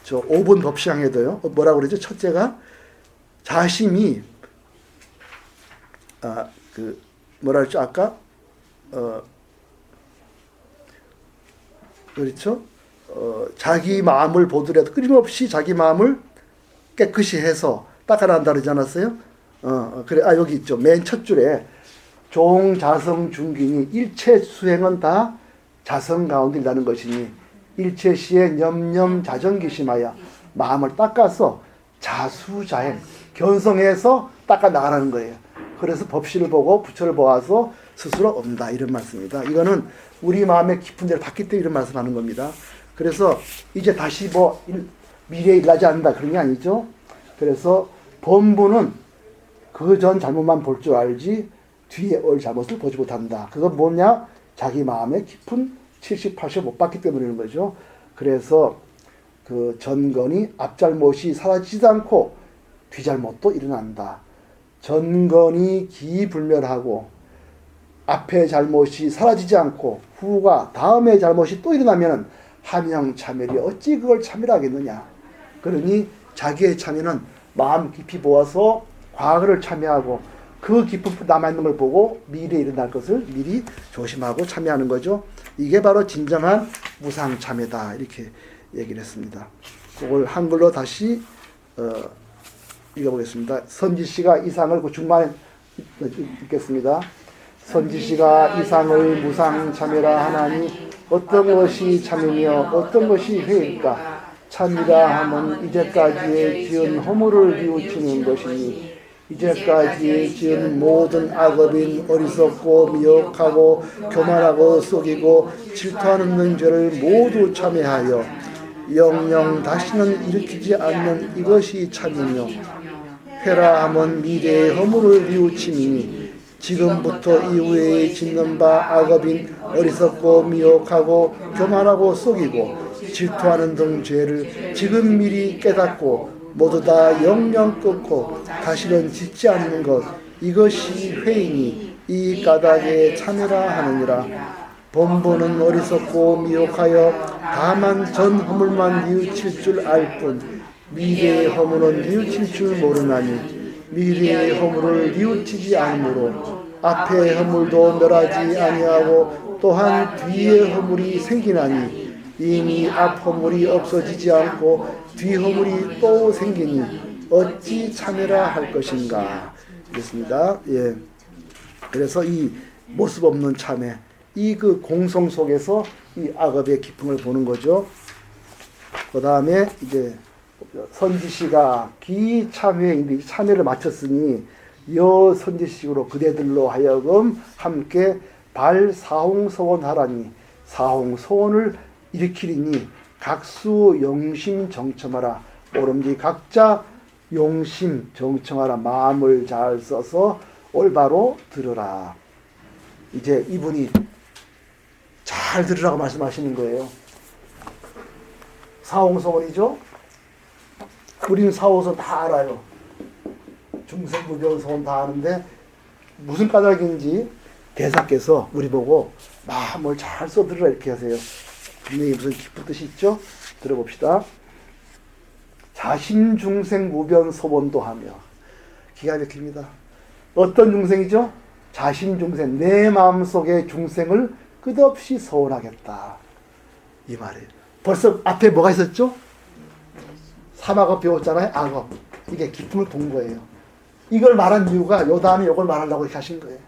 5번 법시항에도요. 뭐라고 그러죠? 첫째가 자심이 뭐라 그랬죠? 아까 그렇죠? 자기 마음을 보더라도 끊임없이 자기 마음을 깨끗이 해서 닦아낸다 그러지 않았어요? 그래. 여기 있죠. 맨 첫 줄에 종자성 중gin이 일체 수행은 다 자성 가운데 일하는 것이니 일체 시에 염염 자정기심하여 마음을 닦아서 자수자행 견성해서 닦아 나가라는 거예요. 그래서 법시를 보고 부처를 보아서 스스로 얻는다 이런 말씀입니다. 이거는 우리 마음의 깊은 데를 봤기 때문에 이런 말씀하는 겁니다. 그래서 이제 다시 미래에 일하지 않는다 그런 게 아니죠. 그래서 본부는 그 전 잘못만 볼 줄 알지 뒤에 올 잘못을 보지 못한다. 그건 뭐냐? 자기 마음의 깊은 70, 80 못 봤기 때문인 거죠. 그래서 그 전건이 앞잘못이 사라지지도 않고 뒤잘못도 일어난다. 전건이 기불멸하고 앞의 잘못이 사라지지 않고 후가 다음의 잘못이 또 일어나면 함영 참멸이 어찌 그걸 참멸하겠느냐. 그러니 자기의 참여는 마음 깊이 보아서 과거를 참여하고 그 깊은 남아있는 걸 보고 미래에 일어날 것을 미리 조심하고 참여하는 거죠. 이게 바로 진정한 무상참여다 이렇게 얘기를 했습니다. 그걸 한글로 다시 읽어보겠습니다. 선지씨가 이상을 그 중간에 읽겠습니다. 선지씨가 이상을 무상참여라 하나니 어떤 것이 참이며 어떤 것이 회일까? 참이라 하면 이제까지의 지은 허물을 뉘우치는 것이니 이제까지 지은 모든 악업인 어리석고 미혹하고 교만하고 속이고 질투하는 죄를 모두 참회하여 영영 다시는 일으키지 않는 이것이 참이며 회라 하면 미래의 허물을 뉘우치니 지금부터 이후에 짓는 바 악업인 어리석고 미혹하고 교만하고 속이고 질투하는 등 죄를 지금 미리 깨닫고 모두 다 영영 끊고 다시는 짓지 않는 것 이것이 회이니 이 까닭에 참으라 하느니라. 범보는 어리석고 미혹하여 다만 전 허물만 뉘우칠 줄 알 뿐 미래의 허물은 뉘우칠 줄 모르나니 미래의 허물을 뉘우치지 않으므로 앞의 허물도 멸하지 아니하고 또한 뒤의 허물이 생기나니 이미 앞 허물이 없어지지 않고 뒤 허물이 또 생기니 어찌 참으라 할 것인가. 그렇습니다. 예. 그래서 이 모습 없는 참회, 이 그 공성 속에서 이 악업의 기풍을 보는 거죠. 그 다음에 이제 선지시가 기참회인데 참회를 마쳤으니 여 선지식으로 그대들로 하여금 함께 발사홍서원하라니 사홍서원을 일으키리니 각수 용심 정첨하라. 오름지 각자 용심 정청하라. 마음을 잘 써서 올바로 들으라. 이제 이분이 잘 들으라고 말씀하시는 거예요. 사홍서원이죠. 우리는 사홍서원 다 알아요. 중생무변서원 다 아는데 무슨 까닭인지 대사께서 우리 보고 마음을 잘 써들으라 이렇게 하세요. 분명히 무슨 깊은 뜻이 있죠? 들어봅시다. 자신중생무변서원도 하며. 기가 막힙니다. 어떤 중생이죠? 자신중생, 내 마음속의 중생을 끝없이 서원하겠다. 이 말이에요. 벌써 앞에 뭐가 있었죠? 삼악업 배웠잖아요. 악업. 이게 기쁨을 본 거예요. 이걸 말한 이유가 요 다음에 이걸 말하려고 이렇게 하신 거예요.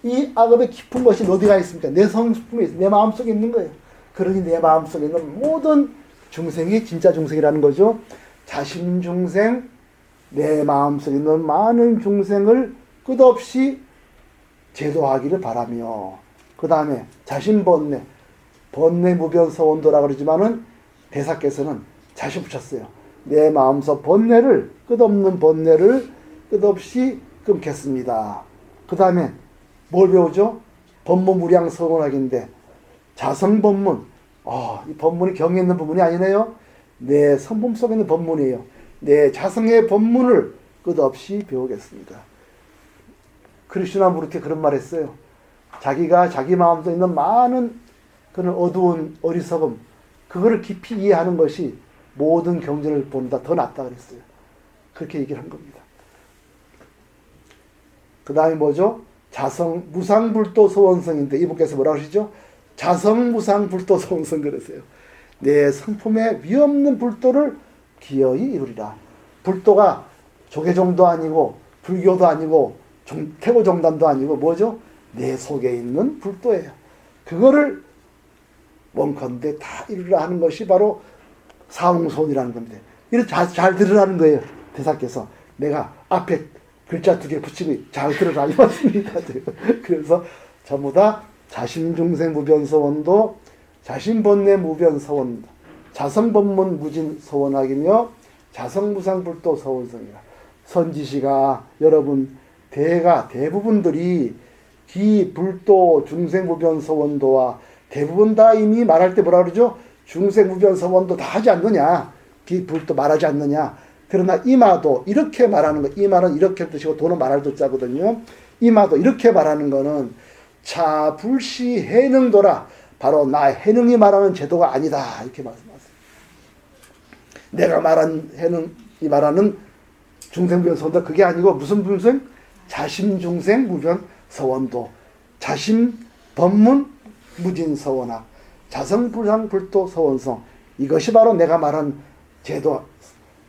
이 악업의 깊은 것이 어디가 있습니까? 내 성품에 있어요. 내 마음속에 있는 거예요. 그러니 내 마음속에 있는 모든 중생이 진짜 중생이라는 거죠. 자신 중생, 내 마음속에 있는 많은 중생을 끝없이 제도하기를 바라며, 그 다음에 자신 번뇌, 번뇌 무변서원도라 그러지만은 대사께서는 자신 붙였어요. 내 마음속 번뇌를, 끝없는 번뇌를 끝없이 끊겠습니다. 그 다음에 뭘 배우죠? 법무무량 서원학인데 자성법문. 이 법문이 경에 있는 부분이 아니네요. 내 성품 속에 있는 법문이에요. 내 자성의 법문을 끝없이 배우겠습니다. 크리슈나무르티 그런 말 했어요. 자기가 자기 마음속에 있는 많은 그런 어두운 어리석음, 그거를 깊이 이해하는 것이 모든 경전을 보다 더 낫다 그랬어요. 그렇게 얘기를 한 겁니다. 그 다음에 뭐죠? 자성 무상불도 소원성인데 이분께서 뭐라고 하시죠? 자성무상불도 소원성 그러세요. 내 성품에 위없는 불도를 기어이 이루리라. 불도가 조계종도 아니고 불교도 아니고 태고정단도 아니고 뭐죠? 내 속에 있는 불도예요. 그거를 원컨대 다 이루라 하는 것이 바로 사홍소원이라는 겁니다. 이렇게 잘 들으라는 거예요. 대사께서 내가 앞에 글자 2개 붙이고 잘 들으라 이 말씀입니다. 그래서 전부 다 자신중생무변서원도 자신번뇌무변서원, 자성법문 무진서원학이며 자성무상불도 서원성이라. 선지시가 여러분 대부분들이 기불도 중생무변서원도와 대부분 다 이미 말할 때 뭐라 그러죠? 중생무변서원도 다 하지 않느냐? 기불도 말하지 않느냐? 그러나 이마도 이렇게 말하는 거, 이마는 이렇게 뜻이고 도는 말할 도자거든요. 이마도 이렇게 말하는 거는 자불시 해능도라. 바로 나 해능이 말하는 제도가 아니다. 이렇게 말씀하세요. 내가 말한 해능이 말하는 중생무변서원도 그게 아니고 무슨 중생? 자심중생무변서원도, 자심법문 무진서원학, 자성불상불도서원성, 이것이 바로 내가 말한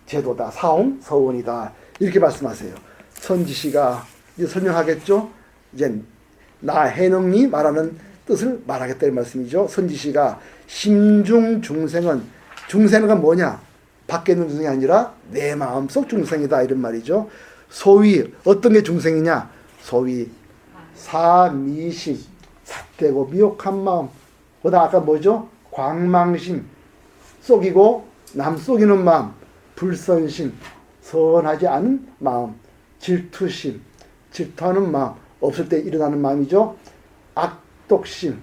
제도다. 사홍서원이다. 이렇게 말씀하세요. 선지시가 이제 설명하겠죠. 이제 나 해능이 말하는 뜻을 말하겠다 이 말씀이죠. 선지시가 심중 중생은, 중생은 뭐냐? 밖에 있는 중생이 아니라 내 마음속 중생이다 이런 말이죠. 소위 어떤 게 중생이냐? 소위 사미심, 삿되고 미혹한 마음. 그다음 아까 뭐죠? 광망심, 속이고 남 속이는 마음, 불선심, 선하지 않은 마음, 질투심, 질투하는 마음, 없을 때 일어나는 마음이죠. 악독심,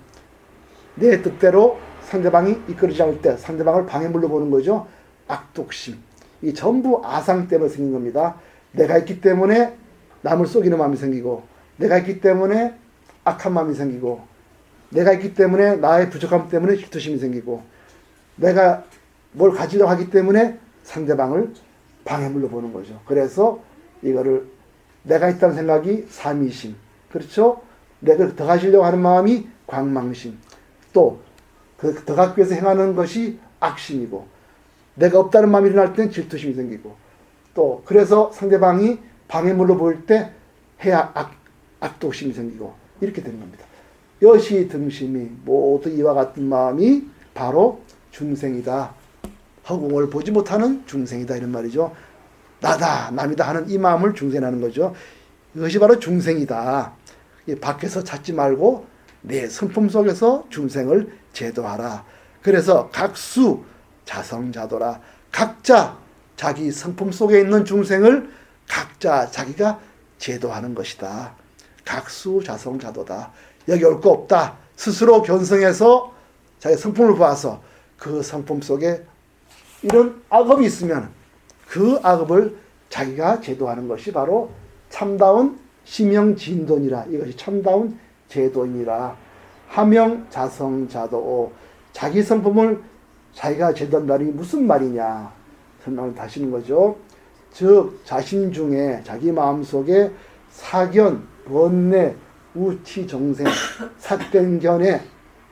내 뜻대로 상대방이 이끌지 않을 때 상대방을 방해물로 보는 거죠. 악독심. 이 전부 아상 때문에 생긴 겁니다. 내가 있기 때문에 남을 속이는 마음이 생기고, 내가 있기 때문에 악한 마음이 생기고, 내가 있기 때문에 나의 부족함 때문에 질투심이 생기고, 내가 뭘 가지려고 하기 때문에 상대방을 방해물로 보는 거죠. 그래서 이거를 내가 있다는 생각이 사미심, 그렇죠? 내가 더 가지려고 하는 마음이 광망심, 또 더 갖기 위해서 행하는 것이 악심이고, 내가 없다는 마음이 일어날 때는 질투심이 생기고, 또 그래서 상대방이 방해물로 보일 때 악독심이 생기고, 이렇게 되는 겁니다. 여시 등심이 모두 이와 같은 마음이 바로 중생이다. 허공을 보지 못하는 중생이다, 이런 말이죠. 나다, 남이다 하는 이 마음을 중생하는 거죠. 이것이 바로 중생이다. 밖에서 찾지 말고 내 성품 속에서 중생을 제도하라. 그래서 각수 자성자도라. 각자 자기 성품 속에 있는 중생을 각자 자기가 제도하는 것이다. 각수 자성자도다. 여기 올 거 없다. 스스로 견성해서 자기 성품을 봐서 그 성품 속에 이런 악업이 있으면 그 악업을 자기가 제도하는 것이 바로 참다운 심형진돈이라. 이것이 참다운 제도이니라. 하명자성자도. 자기 성품을 자기가 제도한다는 게 무슨 말이냐 설명을 하시는 거죠. 즉 자신 중에 자기 마음속에 사견, 번뇌, 우치, 정생, 삿된 견해,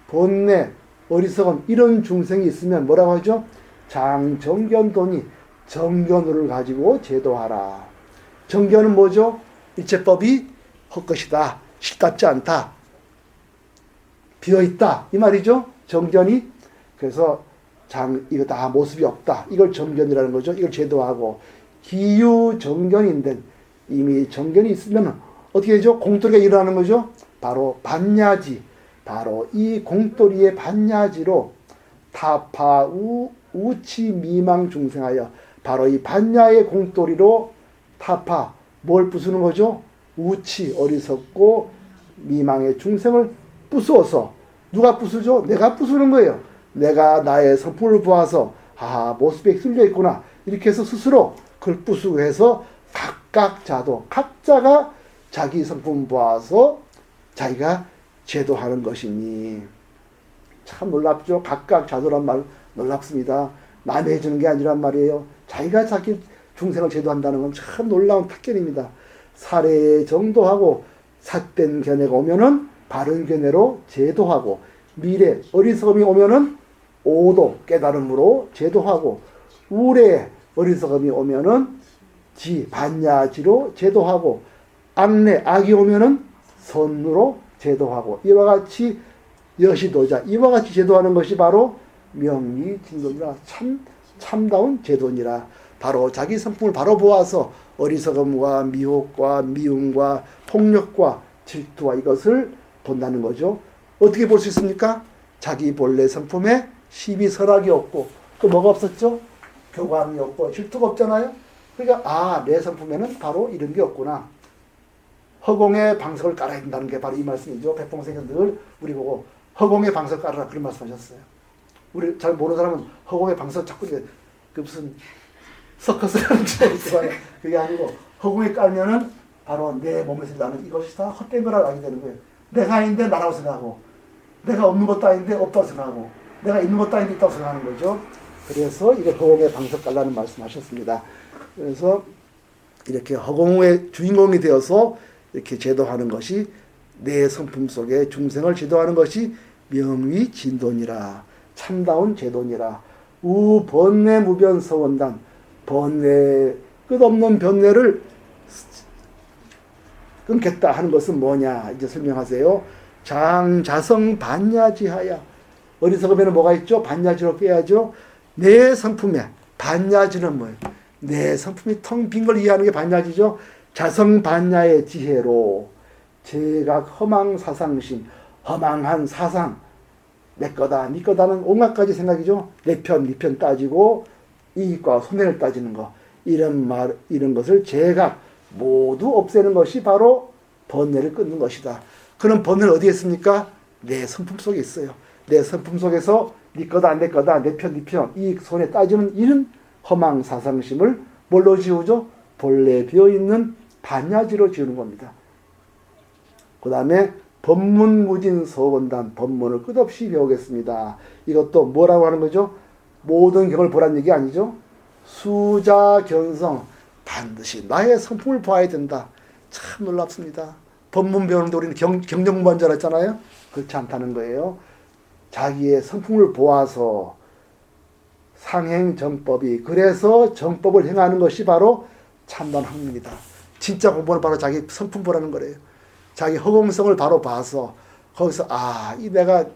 번뇌, 어리석음 이런 중생이 있으면 뭐라고 하죠? 장정견돈이 정견을 가지고 제도하라. 정견은 뭐죠? 일체법이 헛것이다. 실답지 않다. 비어있다. 이 말이죠. 정견이. 그래서 이거 다 모습이 없다. 이걸 정견이라는 거죠. 이걸 제도하고. 기유정견인데 이미 정견이 있으면 어떻게 되죠? 공돌이가 일어나는 거죠. 바로 반야지. 바로 이 공돌이의 반야지로 타파 우치 미망 중생하여 바로 이 반야의 공돌이로 타파 뭘 부수는 거죠? 우치 어리석고 미망의 중생을 부수어서 누가 부수죠? 내가 부수는 거예요. 내가 나의 성품을 보아서 모습에 쓸려 있구나 이렇게 해서 스스로 그걸 부수고 해서 각각 자도 각자가 자기 성품 보아서 자기가 제도하는 것이니 참 놀랍죠. 각각 자도란 말 놀랍습니다. 남이 해주는 게 아니란 말이에요. 자기가 자기 중생을 제도한다는 건 참 놀라운 특권입니다. 사례 정도하고 삿된 견해가 오면은 바른 견해로 제도하고, 미래 어리석음이 오면은 오도 깨달음으로 제도하고, 우레 어리석음이 오면은 반야지로 제도하고, 악내 악이 오면은 선으로 제도하고, 이와 같이 여시도자 이와 같이 제도하는 것이 바로 명리진도니라. 참다운 제도니라. 바로 자기 성품을 바로 보아서 어리석음과 미혹과 미움과 폭력과 질투와 이것을 본다는 거죠. 어떻게 볼 수 있습니까? 자기 본래 성품에 시비 설악이 없고, 또 뭐가 없었죠? 교감이 없고 질투가 없잖아요. 그러니까 내 성품에는 바로 이런 게 없구나. 허공에 방석을 깔아야 된다는 게 바로 이 말씀이죠. 백봉생은 늘 우리 보고 허공에 방석 깔아라 그런 말씀하셨어요. 우리 잘 모르는 사람은 허공에 방석 자꾸 그 무슨 서커스라는 줄 있어요. 그게 아니고 허공에 깔면은 바로 내 몸에서 나는 이것이 다 헛된 거라고 알게 되는 거예요. 내가 아닌데 나라고 생각하고, 내가 없는 것도 아닌데 없다고 생각하고, 내가 있는 것도 아닌데 있다고 생각하는 거죠. 그래서 이걸 허공에 방석 깔라는 말씀하셨습니다. 그래서 이렇게 허공의 주인공이 되어서 이렇게 제도하는 것이 내 성품 속에 중생을 제도하는 것이 명위진돈이라. 참다운 제도니라. 번뇌 무변서원단. 번뇌 끝없는 변뇌를 끊겠다 하는 것은 뭐냐 이제 설명하세요. 장자성 반야지하야. 어리석으면 뭐가 있죠? 반야지로 깨야죠. 내 성품에 반야지는 뭐예요? 내 성품이 텅 빈 걸 이해하는 게 반야지죠. 자성 반야의 지혜로 제각 허망 사상심, 허망한 사상, 내 거다, 네 거다는 온갖 가지 생각이죠. 내 편, 네 편 따지고 이익과 손해를 따지는 거, 이런 것을 제각 모두 없애는 것이 바로 번뇌를 끊는 것이다. 그런 번뇌는 어디에 있습니까? 내 성품 속에 있어요. 내 성품 속에서 네 거다, 내 거다, 내 편, 네 편, 이익, 손해 따지는 이런 허망 사상심을 뭘로 지우죠? 본래 비어있는 반야지로 지우는 겁니다. 그 다음에 법문무진서원단, 법문을 끝없이 배우겠습니다. 이것도 뭐라고 하는 거죠? 모든 경을 보란 얘기 아니죠? 수자견성, 반드시 나의 성품을 봐야 된다. 참 놀랍습니다. 법문 배우는데 우리는 경전공부한 줄 알았잖아요. 그렇지 않다는 거예요. 자기의 성품을 보아서 상행정법이, 그래서 정법을 행하는 것이 바로 참된 학문이다. 진짜 공부는 바로 자기 성품 보라는 거래요. 자기 허공성을 바로 봐서 거기서 이 내가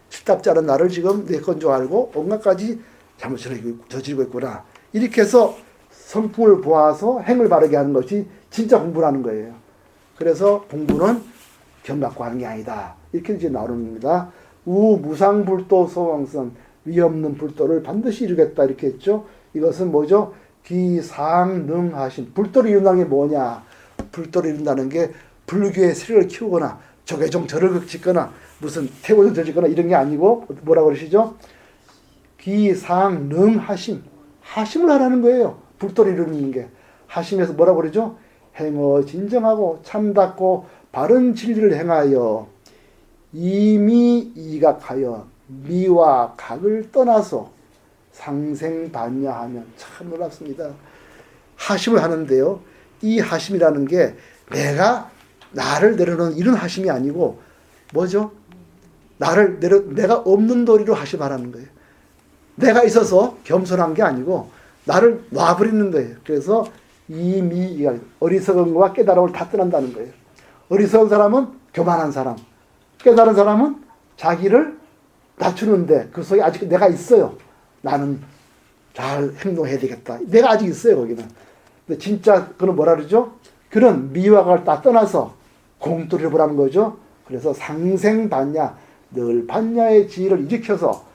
실답지 않은 나를 지금 내 건 줄 알고 온갖 가지 잘못을 저지르고 있구나. 이렇게 해서 성품을 보아서 행을 바르게 하는 것이 진짜 공부라는 거예요. 그래서 공부는 경 갖고 하는 게 아니다. 이렇게 이제 나오는 겁니다. 무상불도 소왕선, 위없는 불도를 반드시 이루겠다. 이렇게 했죠. 이것은 뭐죠? 기상능하신. 불도를 이룬다는 게 뭐냐? 불도를 이룬다는 게 불교의 세력을 키우거나 조계종 절을 짓거나 무슨 태고종 절 짓거나 이런 게 아니고 뭐라고 그러시죠? 기상능하심. 하심을 하라는 거예요. 불도를 이루는 게. 하심에서 뭐라고 그러죠? 행어 진정하고 참답고 바른 진리를 행하여 이미 이각하여 미와 각을 떠나서 상생반야하면, 참 놀랍습니다. 하심을 하는데요. 이 하심이라는 게 내가 나를 내려놓는 이런 하심이 아니고 뭐죠? 내가 없는 도리로 하심하라는 거예요. 내가 있어서 겸손한 게 아니고 나를 놔버리는 거예요. 그래서 이미 어리석은 것과 깨달음을 다 떠난다는 거예요. 어리석은 사람은 교만한 사람, 깨달은 사람은 자기를 낮추는데 그 속에 아직 내가 있어요. 나는 잘 행동해야 되겠다. 내가 아직 있어요, 거기는. 근데 진짜 그는 뭐라 그러죠? 그런 미화를 다 떠나서 공도리를 보라는 거죠. 그래서 상생반야, 늘 반야의 지위를 일으켜서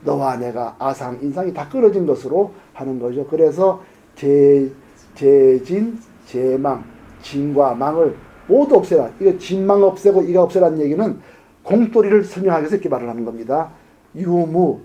너와 내가 아상, 인상이 다 끊어진 것으로 하는 거죠. 그래서 재진, 재망, 진과 망을 모두 없애라. 이거 진망 없애고 이가 없애라는 얘기는 공도리를 설명하기 위해서 이렇게 말을 하는 겁니다. 유무,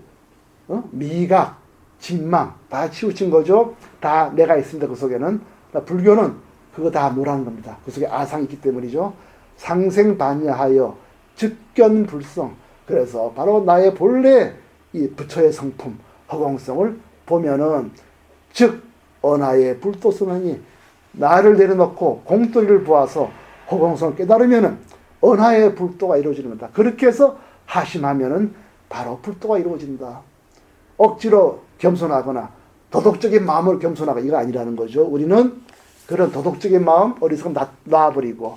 미각, 진망 다 치우친 거죠. 다 내가 있습니다. 그 속에는. 불교는 그거 다 뭐라는 겁니다. 그 속에 아상이 있기 때문이죠. 상생반야하여 즉견불성. 그래서 바로 나의 본래 이 부처의 성품, 허공성을 보면은 즉 언하의 불도성하니 나를 내려놓고 공도리를 보아서 허공성을 깨달으면은 언하의 불도가 이루어지는 거다. 그렇게 해서 하심하면은 바로 불도가 이루어진다. 억지로 겸손하거나 도덕적인 마음을 겸손하고 이거 아니라는 거죠. 우리는 그런 도덕적인 마음, 어리석음 다 놔버리고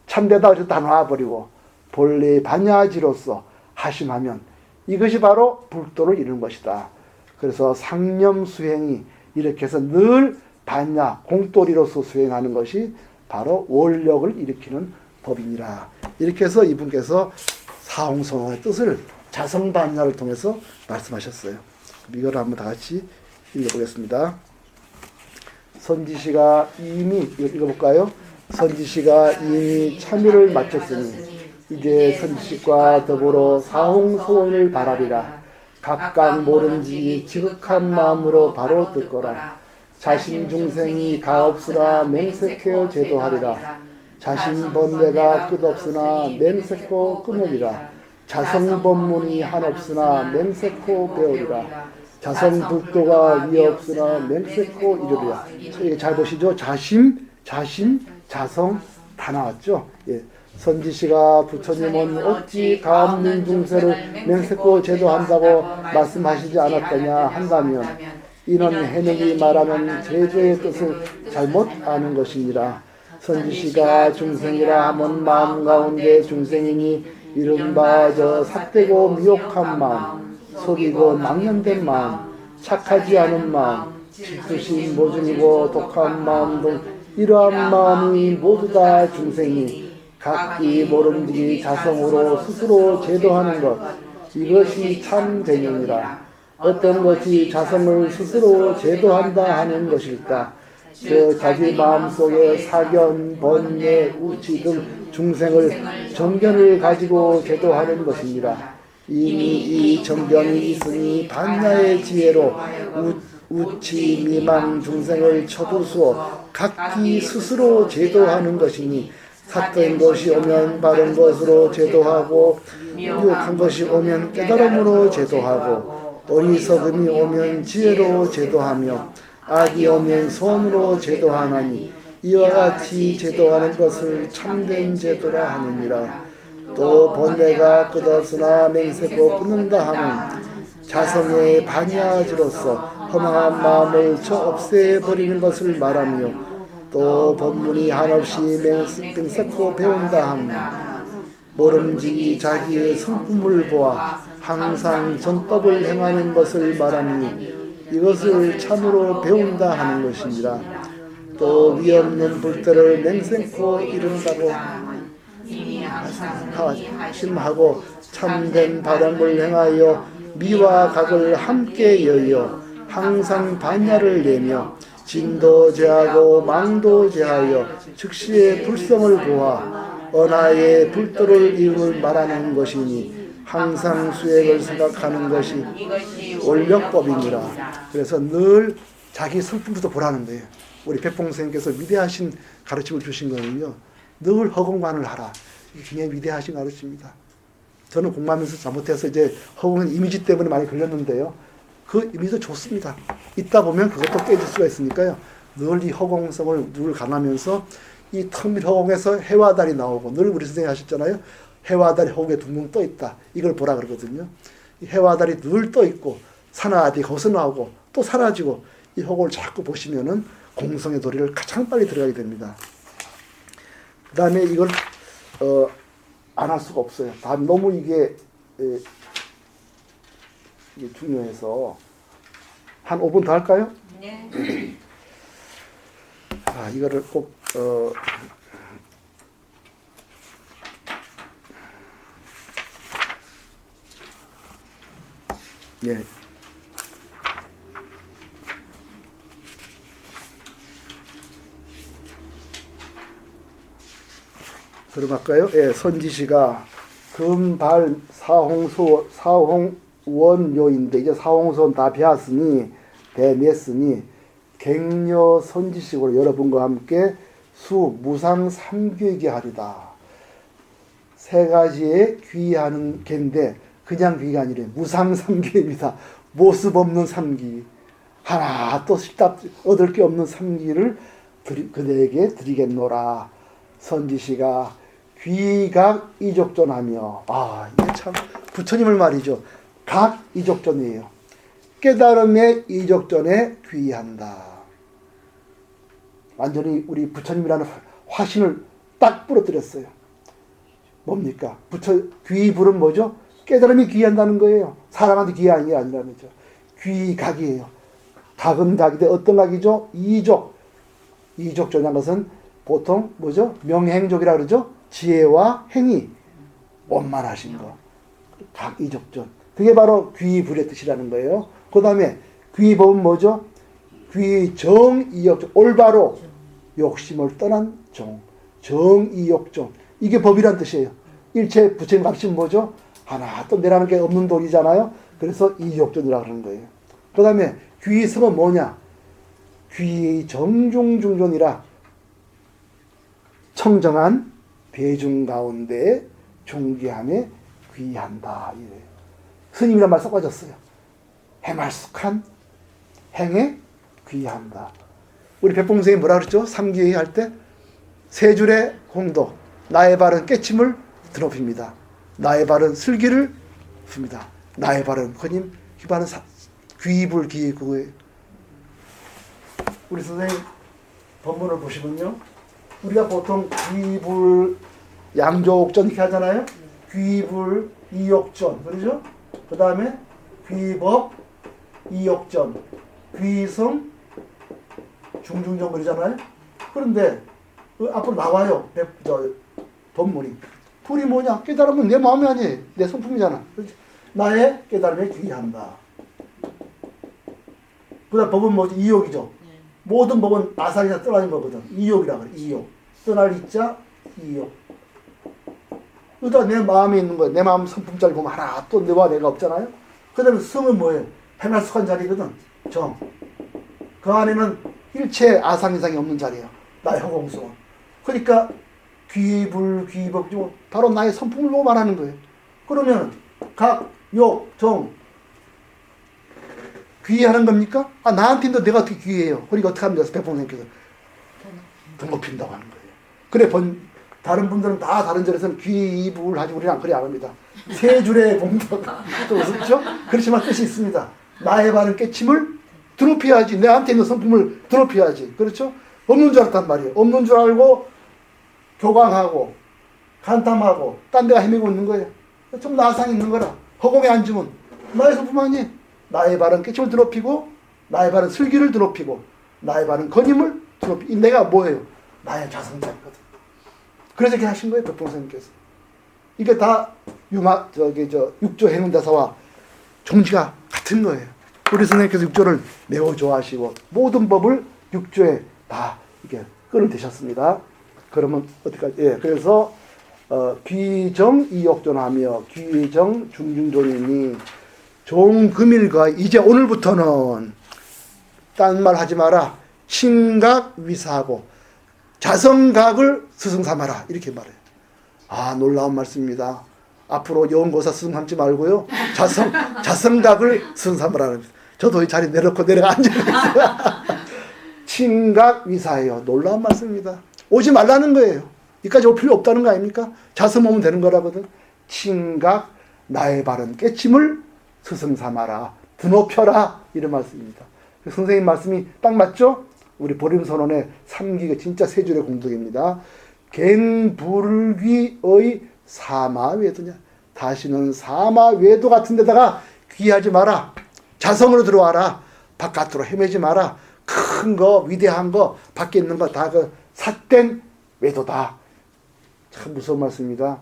참되다 어디서 다 놔버리고 본래 반야지로서 하심하면 이것이 바로 불도를 이루는 것이다. 그래서 상념 수행이 이렇게 해서 늘 반야, 공도리로서 수행하는 것이 바로 원력을 일으키는 법이니라. 이렇게 해서 이분께서 사홍성의 뜻을 자성반야를 통해서 말씀하셨어요. 이걸 한번 다 같이 읽어보겠습니다. 선지시가 이미, 읽어볼까요? 선지시가 이미 참여를 마쳤으니 이제 선지식과 더불어 사홍소원을 바라리라. 각각 모른지 지극한 마음으로 바로 듣거라. 자신 중생이 가없으나 맹색하여 제도하리라. 자신 번뇌가 끝없으나 맹색고 끊으리라. 자성법문이 한없으나 맹색고 배우리라. 자성불도가 위없으나 맹색고 이르리라. 이게 잘 보시죠. 자심, 자성 다 나왔죠. 예. 선지시가 부처님은 어찌 가없는 중세를 맹색고 제도한다고 말씀하시지 않았더냐 한다면 이는 해능이 말하면 제도의 뜻을 잘못 아는 것이니라. 선지시가 중생이라 하면 마음 가운데 중생이니 이른바 저 삭되고 미혹한 마음, 속이고 망연된 마음, 착하지 않은 마음, 질투심 모순이고 독한 마음 등 이러한 마음이 모두 다 중생이 각기 모름지기 자성으로 스스로 제도하는 것, 이것이 참 대명이라. 어떤 것이 자성을 스스로 제도한다 하는 것일까? 그 자기 마음속에 사견, 번뇌, 우치 등 중생을 정견을 가지고 제도하는 것입니다. 이미 이 정견이 있으니 반야의 지혜로 우치 미망 중생을 쳐두수어 각기 스스로 제도하는 것이니 삿된 것이 오면 바른 것으로 제도하고 유혹한 것이 오면 깨달음으로 제도하고 어리석음이 오면 지혜로 제도하며 악이 오면 선으로 제도하나니 이와 같이 제도하는 것을 참된 제도라 하느니라. 또 번뇌가 끝없으나 맹세코 끊는다 하면 자성의 반야지로서 허망한 마음을 저 없애버리는 것을 말하며 또 법문이 한없이 맹세코 배운다 하면 모름지기 자기의 성품을 보아 항상 정법을 행하는 것을 말하니 이것을 참으로 배운다 하는 것이니라. 또 위없는 불때를 맹세코 이룬다고 하심하고 참된 바람을 행하여 미와 각을 함께 여여 항상 반야를 내며 진도 제하고 망도 제하여 즉시의 불성을 보아 언하의 불도를 이루를 말하는 것이니 항상 수액을 생각하는 것이 원력법이니라. 그래서 늘 자기 성품부터 보라는 거예요. 우리 백봉선생님께서 위대하신 가르침을 주신 거는요, 늘 허공만을 하라. 이게 굉장히 위대하신 가르침입니다. 저는 공부하면서 잘못해서 이제 허공은 이미지 때문에 많이 걸렸는데요. 그 이미지도 좋습니다. 있다 보면 그것도 깨질 수가 있으니까요. 늘 이 허공성을 늘 강하면서 이 텅빈 허공에서 해와 달이 나오고, 늘 우리 선생님이 하셨잖아요. 해와 달이 허공에 둥둥 떠 있다. 이걸 보라 그러거든요. 이 해와 달이 늘 떠 있고 산하디 거기서 나오고 또 사라지고, 이 허공을 자꾸 보시면은 공성의 도리를 가장 빨리 들어가게 됩니다. 그 다음에 이걸 안 할 수가 없어요. 너무 이게 중요해서 한 5분 더 할까요? 네. 이거를 꼭 예. 들어갈까요? 예, 선지시가 금발 사홍원요인데 이제 사홍소는 다 배웠으니 배냈으니 갱려 선지식으로 여러분과 함께 수무상 삼귀하게 하리다. 세 가지의 귀하는 갠데 그냥 귀가 아니래. 무상 삼귀입니다. 모습 없는 삼귀. 하나 또 식답 얻을 게 없는 삼귀를 그대에게 드리겠노라. 선지시가 귀각 이족전하며, 이게 참 부처님을 말이죠. 각 이족전이에요. 깨달음의 이족전에 귀한다. 완전히 우리 부처님이라는 화신을 딱 부러뜨렸어요. 뭡니까? 귀불은 뭐죠? 깨달음이 귀한다는 거예요. 사람한테 귀한 게 아니라는 거죠. 귀각이에요. 각은 각인데 어떤 각이죠? 이족전이라는 것은 보통 뭐죠? 명행족이라 그러죠? 지혜와 행위 원만하신 거. 각이족전. 그게 바로 귀불의 뜻이라는 거예요. 그 다음에 귀법은 뭐죠? 귀정이욕정. 올바로 욕심을 떠난 종. 정이욕정. 이게 법이란 뜻이에요. 일체 부처님 가르치면 뭐죠? 하나 또 내라는 게 없는 도리잖아요. 그래서 이욕전이라고 하는 거예요. 그 다음에 귀성은 뭐냐? 귀정중중존이라 청정한 대중 가운데 존귀함에 귀한다. 이래요. 스님이란 말 섞어졌어요. 해말숙한 행에 귀한다. 우리 백봉생이 뭐라 그랬죠? 삼귀 할 때 세 줄의 공도. 나의 발은 깨침을 드높입니다. 나의 발은 슬기를 풉니다. 나의 발은 거님 휘발은 귀불 기구예요. 우리 선생님 본문을 보시면요. 우리가 보통 귀불 양조옥전 이렇게 하잖아요. 귀불 이욕전, 그러죠? 그 다음에 귀법 이욕전, 귀성 중중전 그러잖아요. 그런데 앞으로 나와요. 본문이. 불이 뭐냐? 깨달으면 내 마음이 아니에요. 내 성품이잖아. 그렇지? 나의 깨달음에 귀한다. 그 다음 법은 뭐지? 이욕이죠. 모든 법은 아사리나 떠나는 거거든. 이욕이라 그래. 이욕. 떠날 이자 이욕. 그러다 내 마음에 있는 거야. 내 마음 성품자리 보면 하나 또 너와 내가 없잖아요. 그 다음에 성은 뭐예요? 해말숙한 자리거든. 정. 그 안에는 일체 아상이상이 없는 자리예요. 나의 허공성은. 그러니까 귀불, 귀법, 바로 나의 성품을 보고 말하는 거예요. 그러면 각, 욕, 정 귀하는 겁니까? 아, 나한테도 내가 어떻게 귀해요? 그러니까 어떻게 합니까? 백봉선생님께서 더 높인다고 하는 거예요. 그래 다른 분들은 다 다른 절에서는 귀불 하지 우리는 그래 안 합니다. 세 줄의 공부가 또 웃었죠? 그렇지만 뜻이 있습니다. 나의 바른 깨침을 드높여야지. 내한테 있는 성품을 드높여야지. 그렇죠? 없는 줄 알았단 말이에요. 없는 줄 알고 교광하고 간탐하고 딴 데가 헤매고 있는 거예요. 좀 나상 있는 거라. 허공에 앉으면 나의 성품 아니? 나의 바른 깨침을 드높이고 나의 바른 슬기를 드높이고 나의 바른 건임을 드높이. 내가 뭐예요? 나의 자성자거든. 그래서 이렇게 하신 거예요. 백봉선생님께서. 이게 다 육조 행운대사와 종지가 같은 거예요. 우리 선생님께서 육조를 매우 좋아하시고 모든 법을 육조에 다 이렇게 끌어대셨습니다. 그러면 어디까지? 예, 그래서 귀정 이욕존하며 귀정 중중존이니 종금일과 이제 오늘부터는 딴 말 하지 마라. 신각 위사하고 자성각을 스승 삼아라. 이렇게 말해요. 아, 놀라운 말씀입니다. 앞으로 여원고사 스승 삼지 말고요. 자성각을 스승 삼으라. 저도 이 자리 내려놓고 내려가 앉아있어요. 신각 위사해요. 놀라운 말씀입니다. 오지 말라는 거예요. 여기까지 올 필요 없다는 거 아닙니까? 자성 오면 되는 거라거든. 신각 나의 바른 깨침을 스승 삼아라. 드높여라. 이런 말씀입니다. 선생님 말씀이 딱 맞죠? 우리 보림선언의 3기가 진짜 세 줄의 공덕입니다. 갱불귀의 사마외도냐. 다시는 사마외도 같은 데다가 귀하지 마라. 자성으로 들어와라. 바깥으로 헤매지 마라. 큰 거, 위대한 거, 밖에 있는 거 다 그 삿된 외도다. 참 무서운 말씀입니다.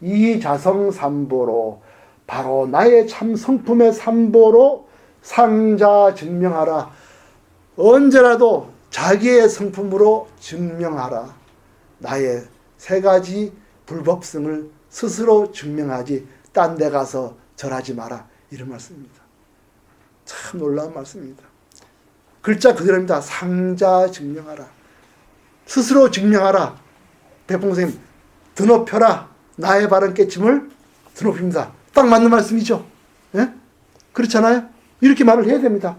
이 자성 삼보로 바로 나의 참 성품의 삼보로 상자 증명하라. 언제라도 자기의 성품으로 증명하라. 나의 세 가지 불법성을 스스로 증명하지 딴 데 가서 절하지 마라. 이런 말씀입니다. 참 놀라운 말씀입니다. 글자 그대로입니다. 상자 증명하라. 스스로 증명하라. 백봉선생님 드높여라. 나의 바른 깨침을 드높입니다. 딱 맞는 말씀이죠. 예? 그렇잖아요. 이렇게 말을 해야 됩니다.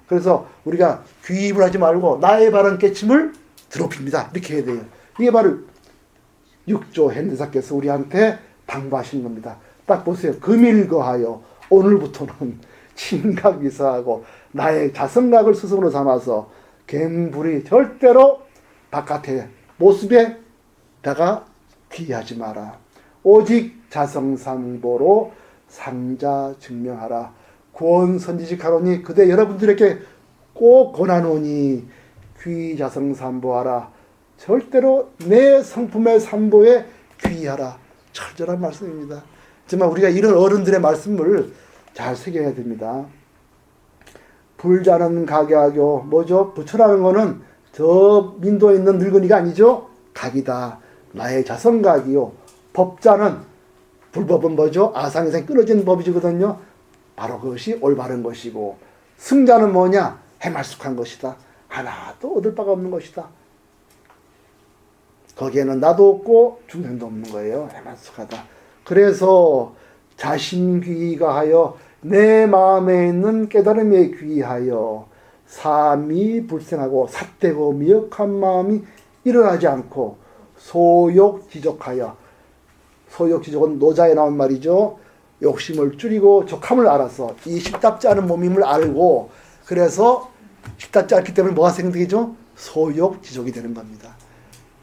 그래서 우리가 귀입을 하지 말고 나의 바른 깨침을 드높입니다. 이렇게 해야 돼요. 이게 바로 육조 현대사께서 우리한테 당부하신 겁니다. 딱 보세요. 금일거하여 오늘부터는 친각위사하고 나의 자성각을 스승으로 삼아서 갱불이 절대로 바깥에 모습에 다가 귀하지 마라. 오직 자성상보로 상자 증명하라. 구원선지식하노니 그대 여러분들에게 꼭 권하노니 귀자성삼보하라. 절대로 내 성품의 삼보에 귀하라. 철저한 말씀입니다. 정말 우리가 이런 어른들의 말씀을 잘 새겨야 됩니다. 불자는 각야교 뭐죠? 부처라는 거는 저 민도에 있는 늙은이가 아니죠? 각이다. 나의 자성각이요. 법자는 불법은 뭐죠? 아상에서 끊어진 법이거든요. 바로 그것이 올바른 것이고 승자는 뭐냐? 해말숙한 것이다. 하나도 얻을 바가 없는 것이다. 거기에는 나도 없고 중생도 없는 거예요. 해말숙하다. 그래서 자신귀가 하여 내 마음에 있는 깨달음에 귀하여 삼이 불생하고 삿되고 미역한 마음이 일어나지 않고 소욕지족하여 소욕지족은 노자에 나온 말이죠. 욕심을 줄이고 족함을 알아서 이 식답지 않은 몸임을 알고 그래서 식답지 않기 때문에 뭐가 생기죠? 소욕지족이 되는 겁니다.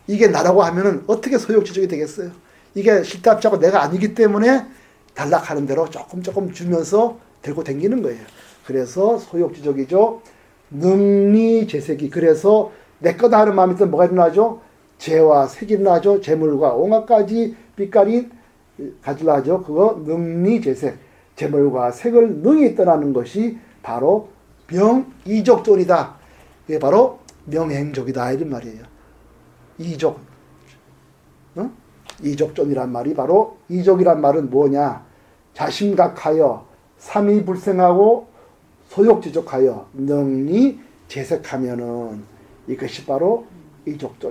이게 나라고 하면은 어떻게 소욕지족이 되겠어요? 이게 식답지 않고 내가 아니기 때문에 단락하는 대로 조금 주면서 들고 다니는 거예요. 그래서 소욕지족이죠. 능리재색이 그래서 내 거다 하는 마음이 있으면 뭐가 일어나죠? 재와 색이 일어나죠. 재물과 옹화까지 빛깔이 가질라죠. 그거 능리재색. 재물과 색을 능히 떠나는 것이 바로 명이족존이다. 이게 바로 명행족이다. 이런 말이에요. 이족. 이족존이란 말이 바로 이족이란 말은 뭐냐? 자심각하여 삼위불생하고 소욕지족하여 능리 재색하면은 이것이 바로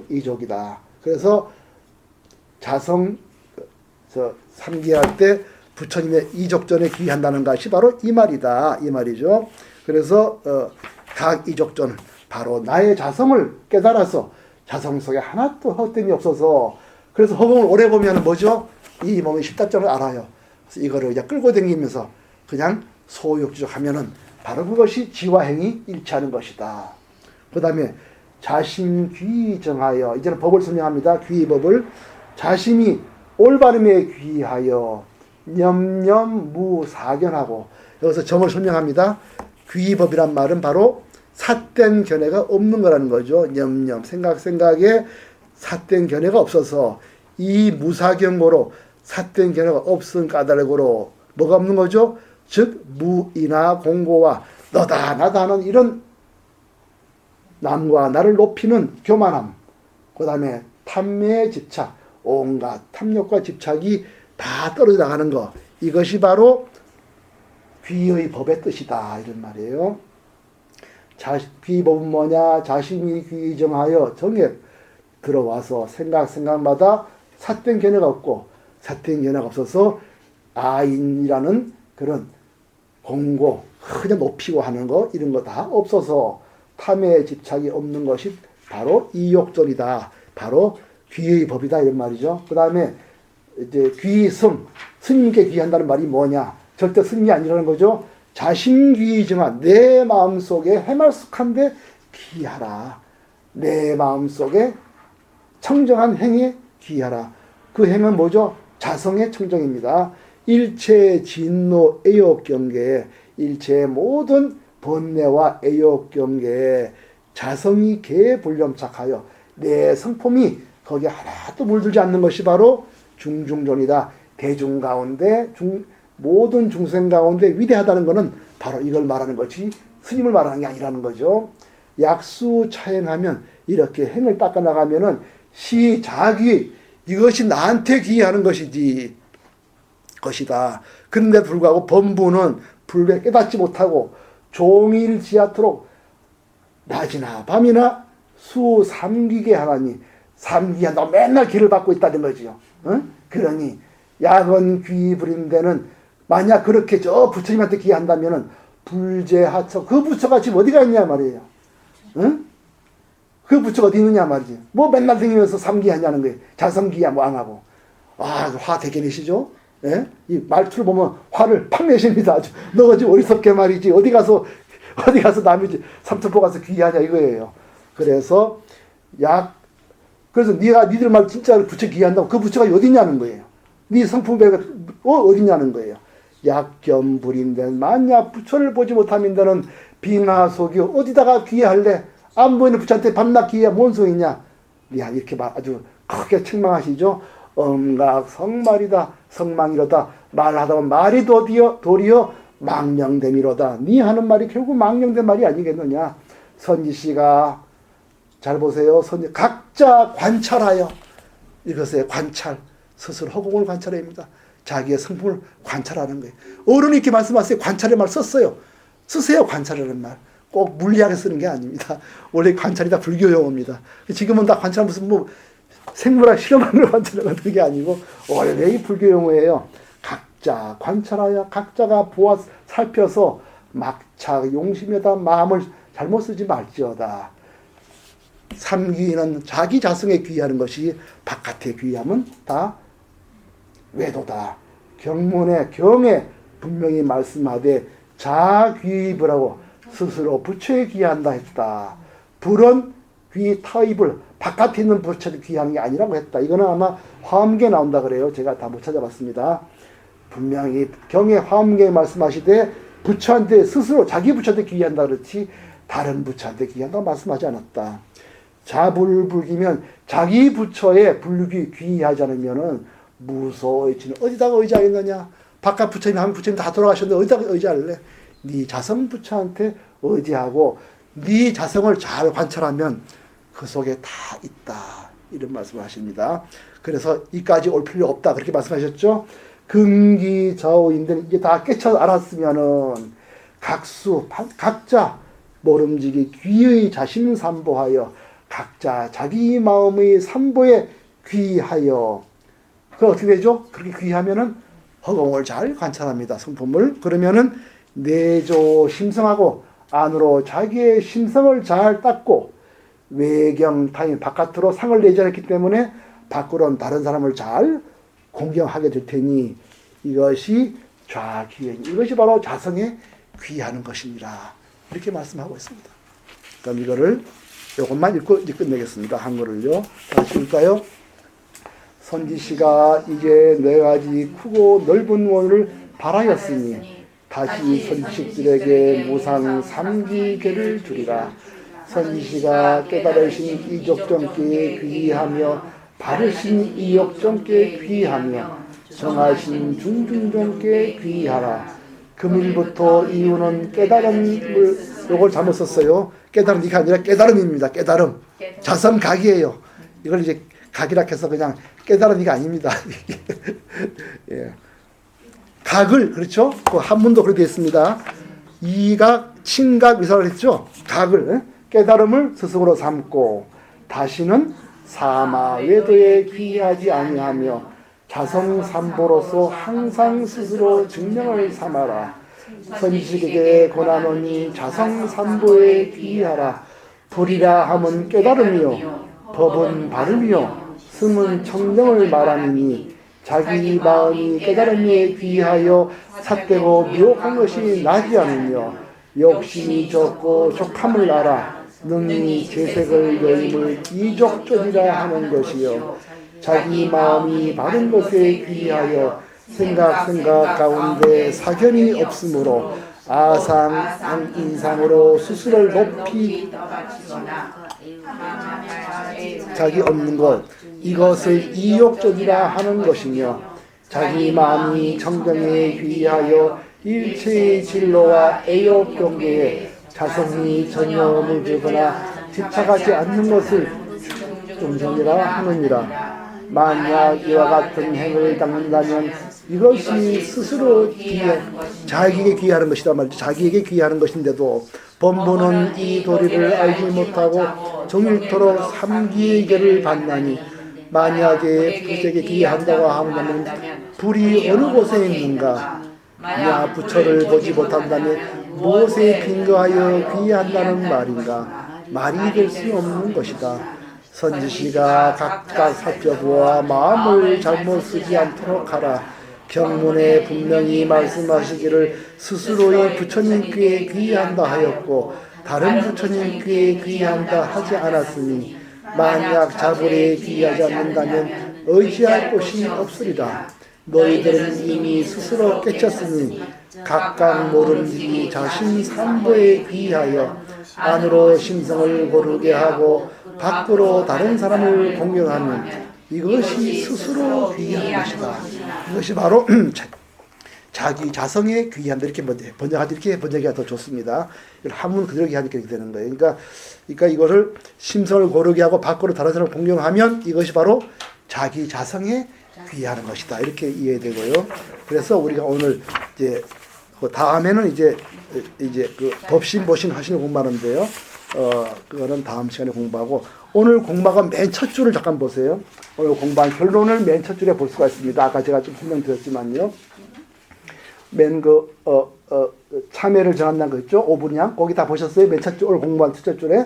이족이다. 그래서 자성 삼기할 때 부처님의 이족전에 귀한다는 것이 바로 이 말이다. 이 말이죠. 그래서 각 이족전을 바로 나의 자성을 깨달아서 자성 속에 하나도 헛됨이 없어서 그래서 허공을 오래 보면 뭐죠? 이 몸의 십답점을 알아요. 그래서 이거를 그냥 끌고 다니면서 그냥 소욕지족하면은 바로 그것이 지와행이 일치하는 것이다. 그 다음에 자심귀 정하여 이제는 법을 설명합니다. 귀법을 자심이 올바름에 귀하여 념념무사견하고 여기서 점을 설명합니다. 귀법이란 말은 바로 삿된 견해가 없는 거라는 거죠. 념념 생각에 삿된 견해가 없어서 이 무사견고로 삿된 견해가 없은 까닭으로 뭐가 없는 거죠? 즉 무이나 공고와 너다 나다 하는 이런 남과 나를 높이는 교만함, 그 다음에 탐매의 집착, 온갖 탐욕과 집착이 다 떨어져 나가는 거, 이것이 바로 귀의 법의 뜻이다 이런 말이에요. 귀법은 뭐냐? 자신이 귀 정하여 정에 들어와서 생각마다 삿된 견해가 없고 삿된 견해가 없어서 아인이라는 그런 공고 그냥 높이고 하는 거 이런 거 다 없어서 탐에 집착이 없는 것이 바로 이욕전이다. 바로 귀의 법이다 이런 말이죠. 그 다음에 이제 스님께 귀한다는 말이 뭐냐? 절대 스님이 아니라는 거죠. 자신귀정한 내 마음속에 해말숙한데 귀하라. 내 마음속에 청정한 행에 귀하라. 그 행은 뭐죠? 자성의 청정입니다. 일체 진노 애욕 경계에 일체의 모든 번뇌와 애욕 경계에 자성이 개불념착하여 내 성품이 거기에 하나도 물들지 않는 것이 바로 중중존이다. 대중 가운데 모든 중생 가운데 위대하다는 것은 바로 이걸 말하는 것이 스님을 말하는 게 아니라는 거죠. 약수 차행하면 이렇게 행을 닦아나가면은 자기 이것이 나한테 귀하는 것이다. 그런데 불구하고 범부는 불에 깨닫지 못하고 종일 지하토록 낮이나 밤이나 삼기게 하나니 삼기한다고 맨날 길을 받고 있다는 거지요. 응? 그러니 야건 귀 부린 데는 만약 그렇게 저 부처님한테 귀한다면은 불제하처 그 부처가 지금 어디가 있냐 말이에요. 응? 그 부처가 어디 있느냐 말이지. 뭐 맨날 생기면서 삼기하냐는 거예요. 자성기야 뭐 안 하고. 화 되게 내시죠? 예? 이 말투를 보면 화를 팍 내십니다. 아주 너 지금 어리석게 말이지. 어디 가서 남이 삼천포 가서 귀하냐 이거예요. 그래서 니들 말 진짜 부처 귀한다고 그 부처가 어디냐는 거예요. 네 성품배가 어디냐는 거예요. 약견불인데 만약 부처를 보지 못하면은 빙하속이 어디다가 귀할래? 안 보이는 부처한테 밤낮 귀해 뭔 소리냐? 이렇게 아주 크게 책망하시죠. 엄각 성말이다 성망이로다 말하다 보면 말이 도리어 망령됨이로다. 네 하는 말이 결국 망령된 말이 아니겠느냐. 선지씨가 잘 보세요. 각자 관찰하여 이것의 관찰 스스로 허공을 관찰해야 합니다. 자기의 성품을 관찰하는 거예요. 어른이 이렇게 말씀하세요. 관찰의 말 썼어요. 쓰세요. 관찰하는 말. 꼭 물리하게 쓰는 게 아닙니다. 원래 관찰이 다 불교 용어입니다. 지금은 다 관찰 무슨 생물학 실험하는 걸 관찰하는 게 아니고 원래 이 불교 용어예요. 각자 관찰하여 각자가 살펴서 막차 용심에다 마음을 잘못 쓰지 말지어다. 삼귀는 자기 자성에 귀하는 것이 바깥에 귀함은 다 외도다. 경문의 경에 분명히 말씀하되 자귀입을 스스로 부처에 귀한다 했다. 불은 귀 타입을 바깥에 있는 부처에 귀한 게 아니라고 했다. 이거는 아마 화엄계에 나온다 그래요. 제가 다 못 찾아봤습니다. 분명히 경에 화엄계에 말씀하시되 부처한테 스스로 자기 부처한테 귀한다 그렇지 다른 부처한테 귀한다고 말씀하지 않았다. 자불불기면 자기 부처에 귀하지 않으면은 무소의치는 어디다가 의지하겠느냐. 바깥 부처님 하면 부처님 다 돌아가셨는데 어디다가 의지할래? 네 자성 부처한테 의지하고 네 자성을 잘 관찰하면 그 속에 다 있다. 이런 말씀을 하십니다. 그래서 이까지 올 필요 없다. 그렇게 말씀하셨죠. 금기좌우인데 이게 다 깨쳐 알았으면은 각자 모름지기 귀의 자신 삼보하여 각자 자기 마음의 삼보에 귀하여. 그 어떻게 되죠? 그렇게 귀하면은 허공을 잘 관찰합니다. 성품을. 그러면은 내조 심성하고 안으로 자기의 심성을 잘 닦고 외경 타인 바깥으로 상을 내지 않았기 때문에 밖으로는 다른 사람을 잘 공경하게 될 테니 이것이 좌귀행, 이것이 바로 자성에 귀하는 것입니다. 이렇게 말씀하고 있습니다. 그럼 이거를 이것만 읽고 이제 끝내겠습니다. 한글을요. 다시 읽을까요? 선지시가 이제 네 가지 크고 넓은 원을 바라였으니 다시 선지식들에게 무상 삼기계를 주리라. 선지시가 깨달으신 이적점께 귀하며 바르신 이역점께 귀하며 정하신 중중점께 귀하라. 금일부터 이유는 깨달음을, 요걸 잘못 썼어요. 깨달음, 이게 아니라 깨달음입니다. 깨달음. 자성각이에요. 이걸 이제 각이라 해서 그냥 깨달음이가 아닙니다. 예. 각을, 그렇죠? 그 한문도 그렇게 되어 있습니다. 이각, 친각, 위사를 했죠? 각을, 깨달음을 스승으로 삼고 다시는 사마 외도에 귀하지 아니하며 자성삼보로서 항상 스스로 증명을 삼아라. 선지식에게 권하노니 자성삼보에 귀하라. 불이라 함은 깨달음이요 법은 발음이요 스은 청정을 말하니 자기 마음이 깨달음에 귀하여 삿되고 미혹한 것이 나지 않으며 욕심이 적고 족함을 알아 능히 재색을 여임을 이족적이라 하는 것이요 자기 마음이 바른 것에 귀하여 생각 가운데 사견이 없으므로 아상 인상으로 스스로를 높이 자기 없는 것 이것을 이욕적이라 하는 것이며 자기 마음이 청정에 귀하여 일체의 진로와 애욕 경계에 자성이 전혀 물들거나 집착하지 않는 것을 중정이라 하느니라. 만약 이와 같은 행을 닦는다면 이것이 스스로 자기에게 귀하는 것이다 말이죠. 자기에게 귀하는 것인데도 범부는 이 도리를 알지 못하고 종일토록 삼기계를 받나니 만약에 불에게 귀한다고 하면 불이 어느 곳에 있는가? 야 부처를 보지 못한다면 무엇에 근거하여 귀한다는 말인가? 말이 될 수 없는 것이다. 선지시가 각각 살펴보아 마음을 잘못 쓰지 않도록 하라. 경문에 분명히 말씀하시기를 스스로의 부처님께 귀한다 하였고 다른 부처님께 귀한다 하지 않았으니 만약 자불에 귀하지 않는다면 의지할 곳이 없으리라. 너희들은 이미 스스로 깨쳤으니 각각 모름지기 자신 삼보에 귀하여 안으로 심성을 고르게 하고 밖으로 다른 사람을 공경하는 이것이 스스로 귀한 것이다. 이것이 바로 자기 자성에 귀한다. 이렇게 번역하지 이렇게 번역이 더 좋습니다. 한문 그대로 하니까 이렇게 되는 거예요. 그러니까 이거를 심성을 고르게 하고 밖으로 다른 사람을 공경하면 이것이 바로 자기 자성에 귀하는 것이다. 이렇게 이해되고요. 그래서 우리가 오늘 이제 그 다음에는 이제 그 법신 보신 하시는 공부하는데요. 그거는 다음 시간에 공부하고 오늘 공부가 맨 첫 줄을 잠깐 보세요. 오늘 공부한 결론을 맨 첫 줄에 볼 수가 있습니다. 아까 제가 좀 설명드렸지만요. 맨 참회를 정한다는 거 있죠? 5분량 거기 다 보셨어요? 맨 첫 줄 오늘 공부한 첫 줄에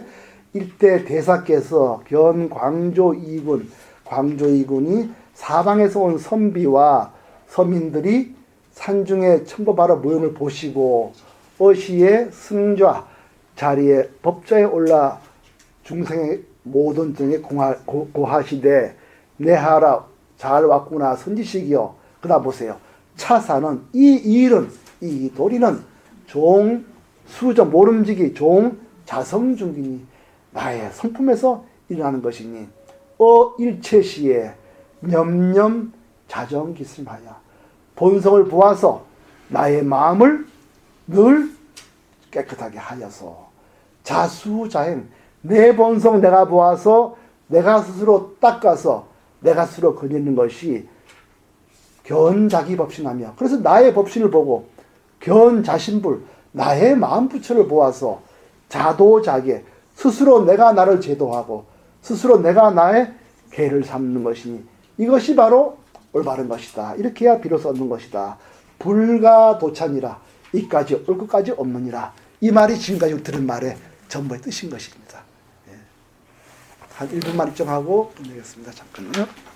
일대 대사께서 견 광조 이군이 사방에서 온 선비와 서민들이 산중에 천법하러 모임을 보시고 어시의 승좌 자리에 법좌에 올라 중생의 모든 정에 고하시되 내하라 잘 왔구나 선지식이여. 그다음 보세요. 차사는 이 일은 이 도리는 종 수저 모름지기 종 자성중기니 나의 성품에서 일어나는 것이니 일체시에 념념 자정기승하여 본성을 보아서 나의 마음을 늘 깨끗하게 하여서 자수자행 내 본성 내가 보아서 내가 스스로 닦아서 내가 스스로 거니는 것이 견자기 법신하며 그래서 나의 법신을 보고 견자신불 나의 마음 부처를 보아서 자도자기에 스스로 내가 나를 제도하고 스스로 내가 나의 계를 삼는 것이니 이것이 바로 올바른 것이다. 이렇게 해야 비로소 얻는 것이다. 불가도찬이라 이까지 올 것까지 없느니라. 이 말이 지금까지 들은 말의 전부의 뜻인 것입니다. 한 1분만 입장하고 끝내겠습니다. 잠깐만요.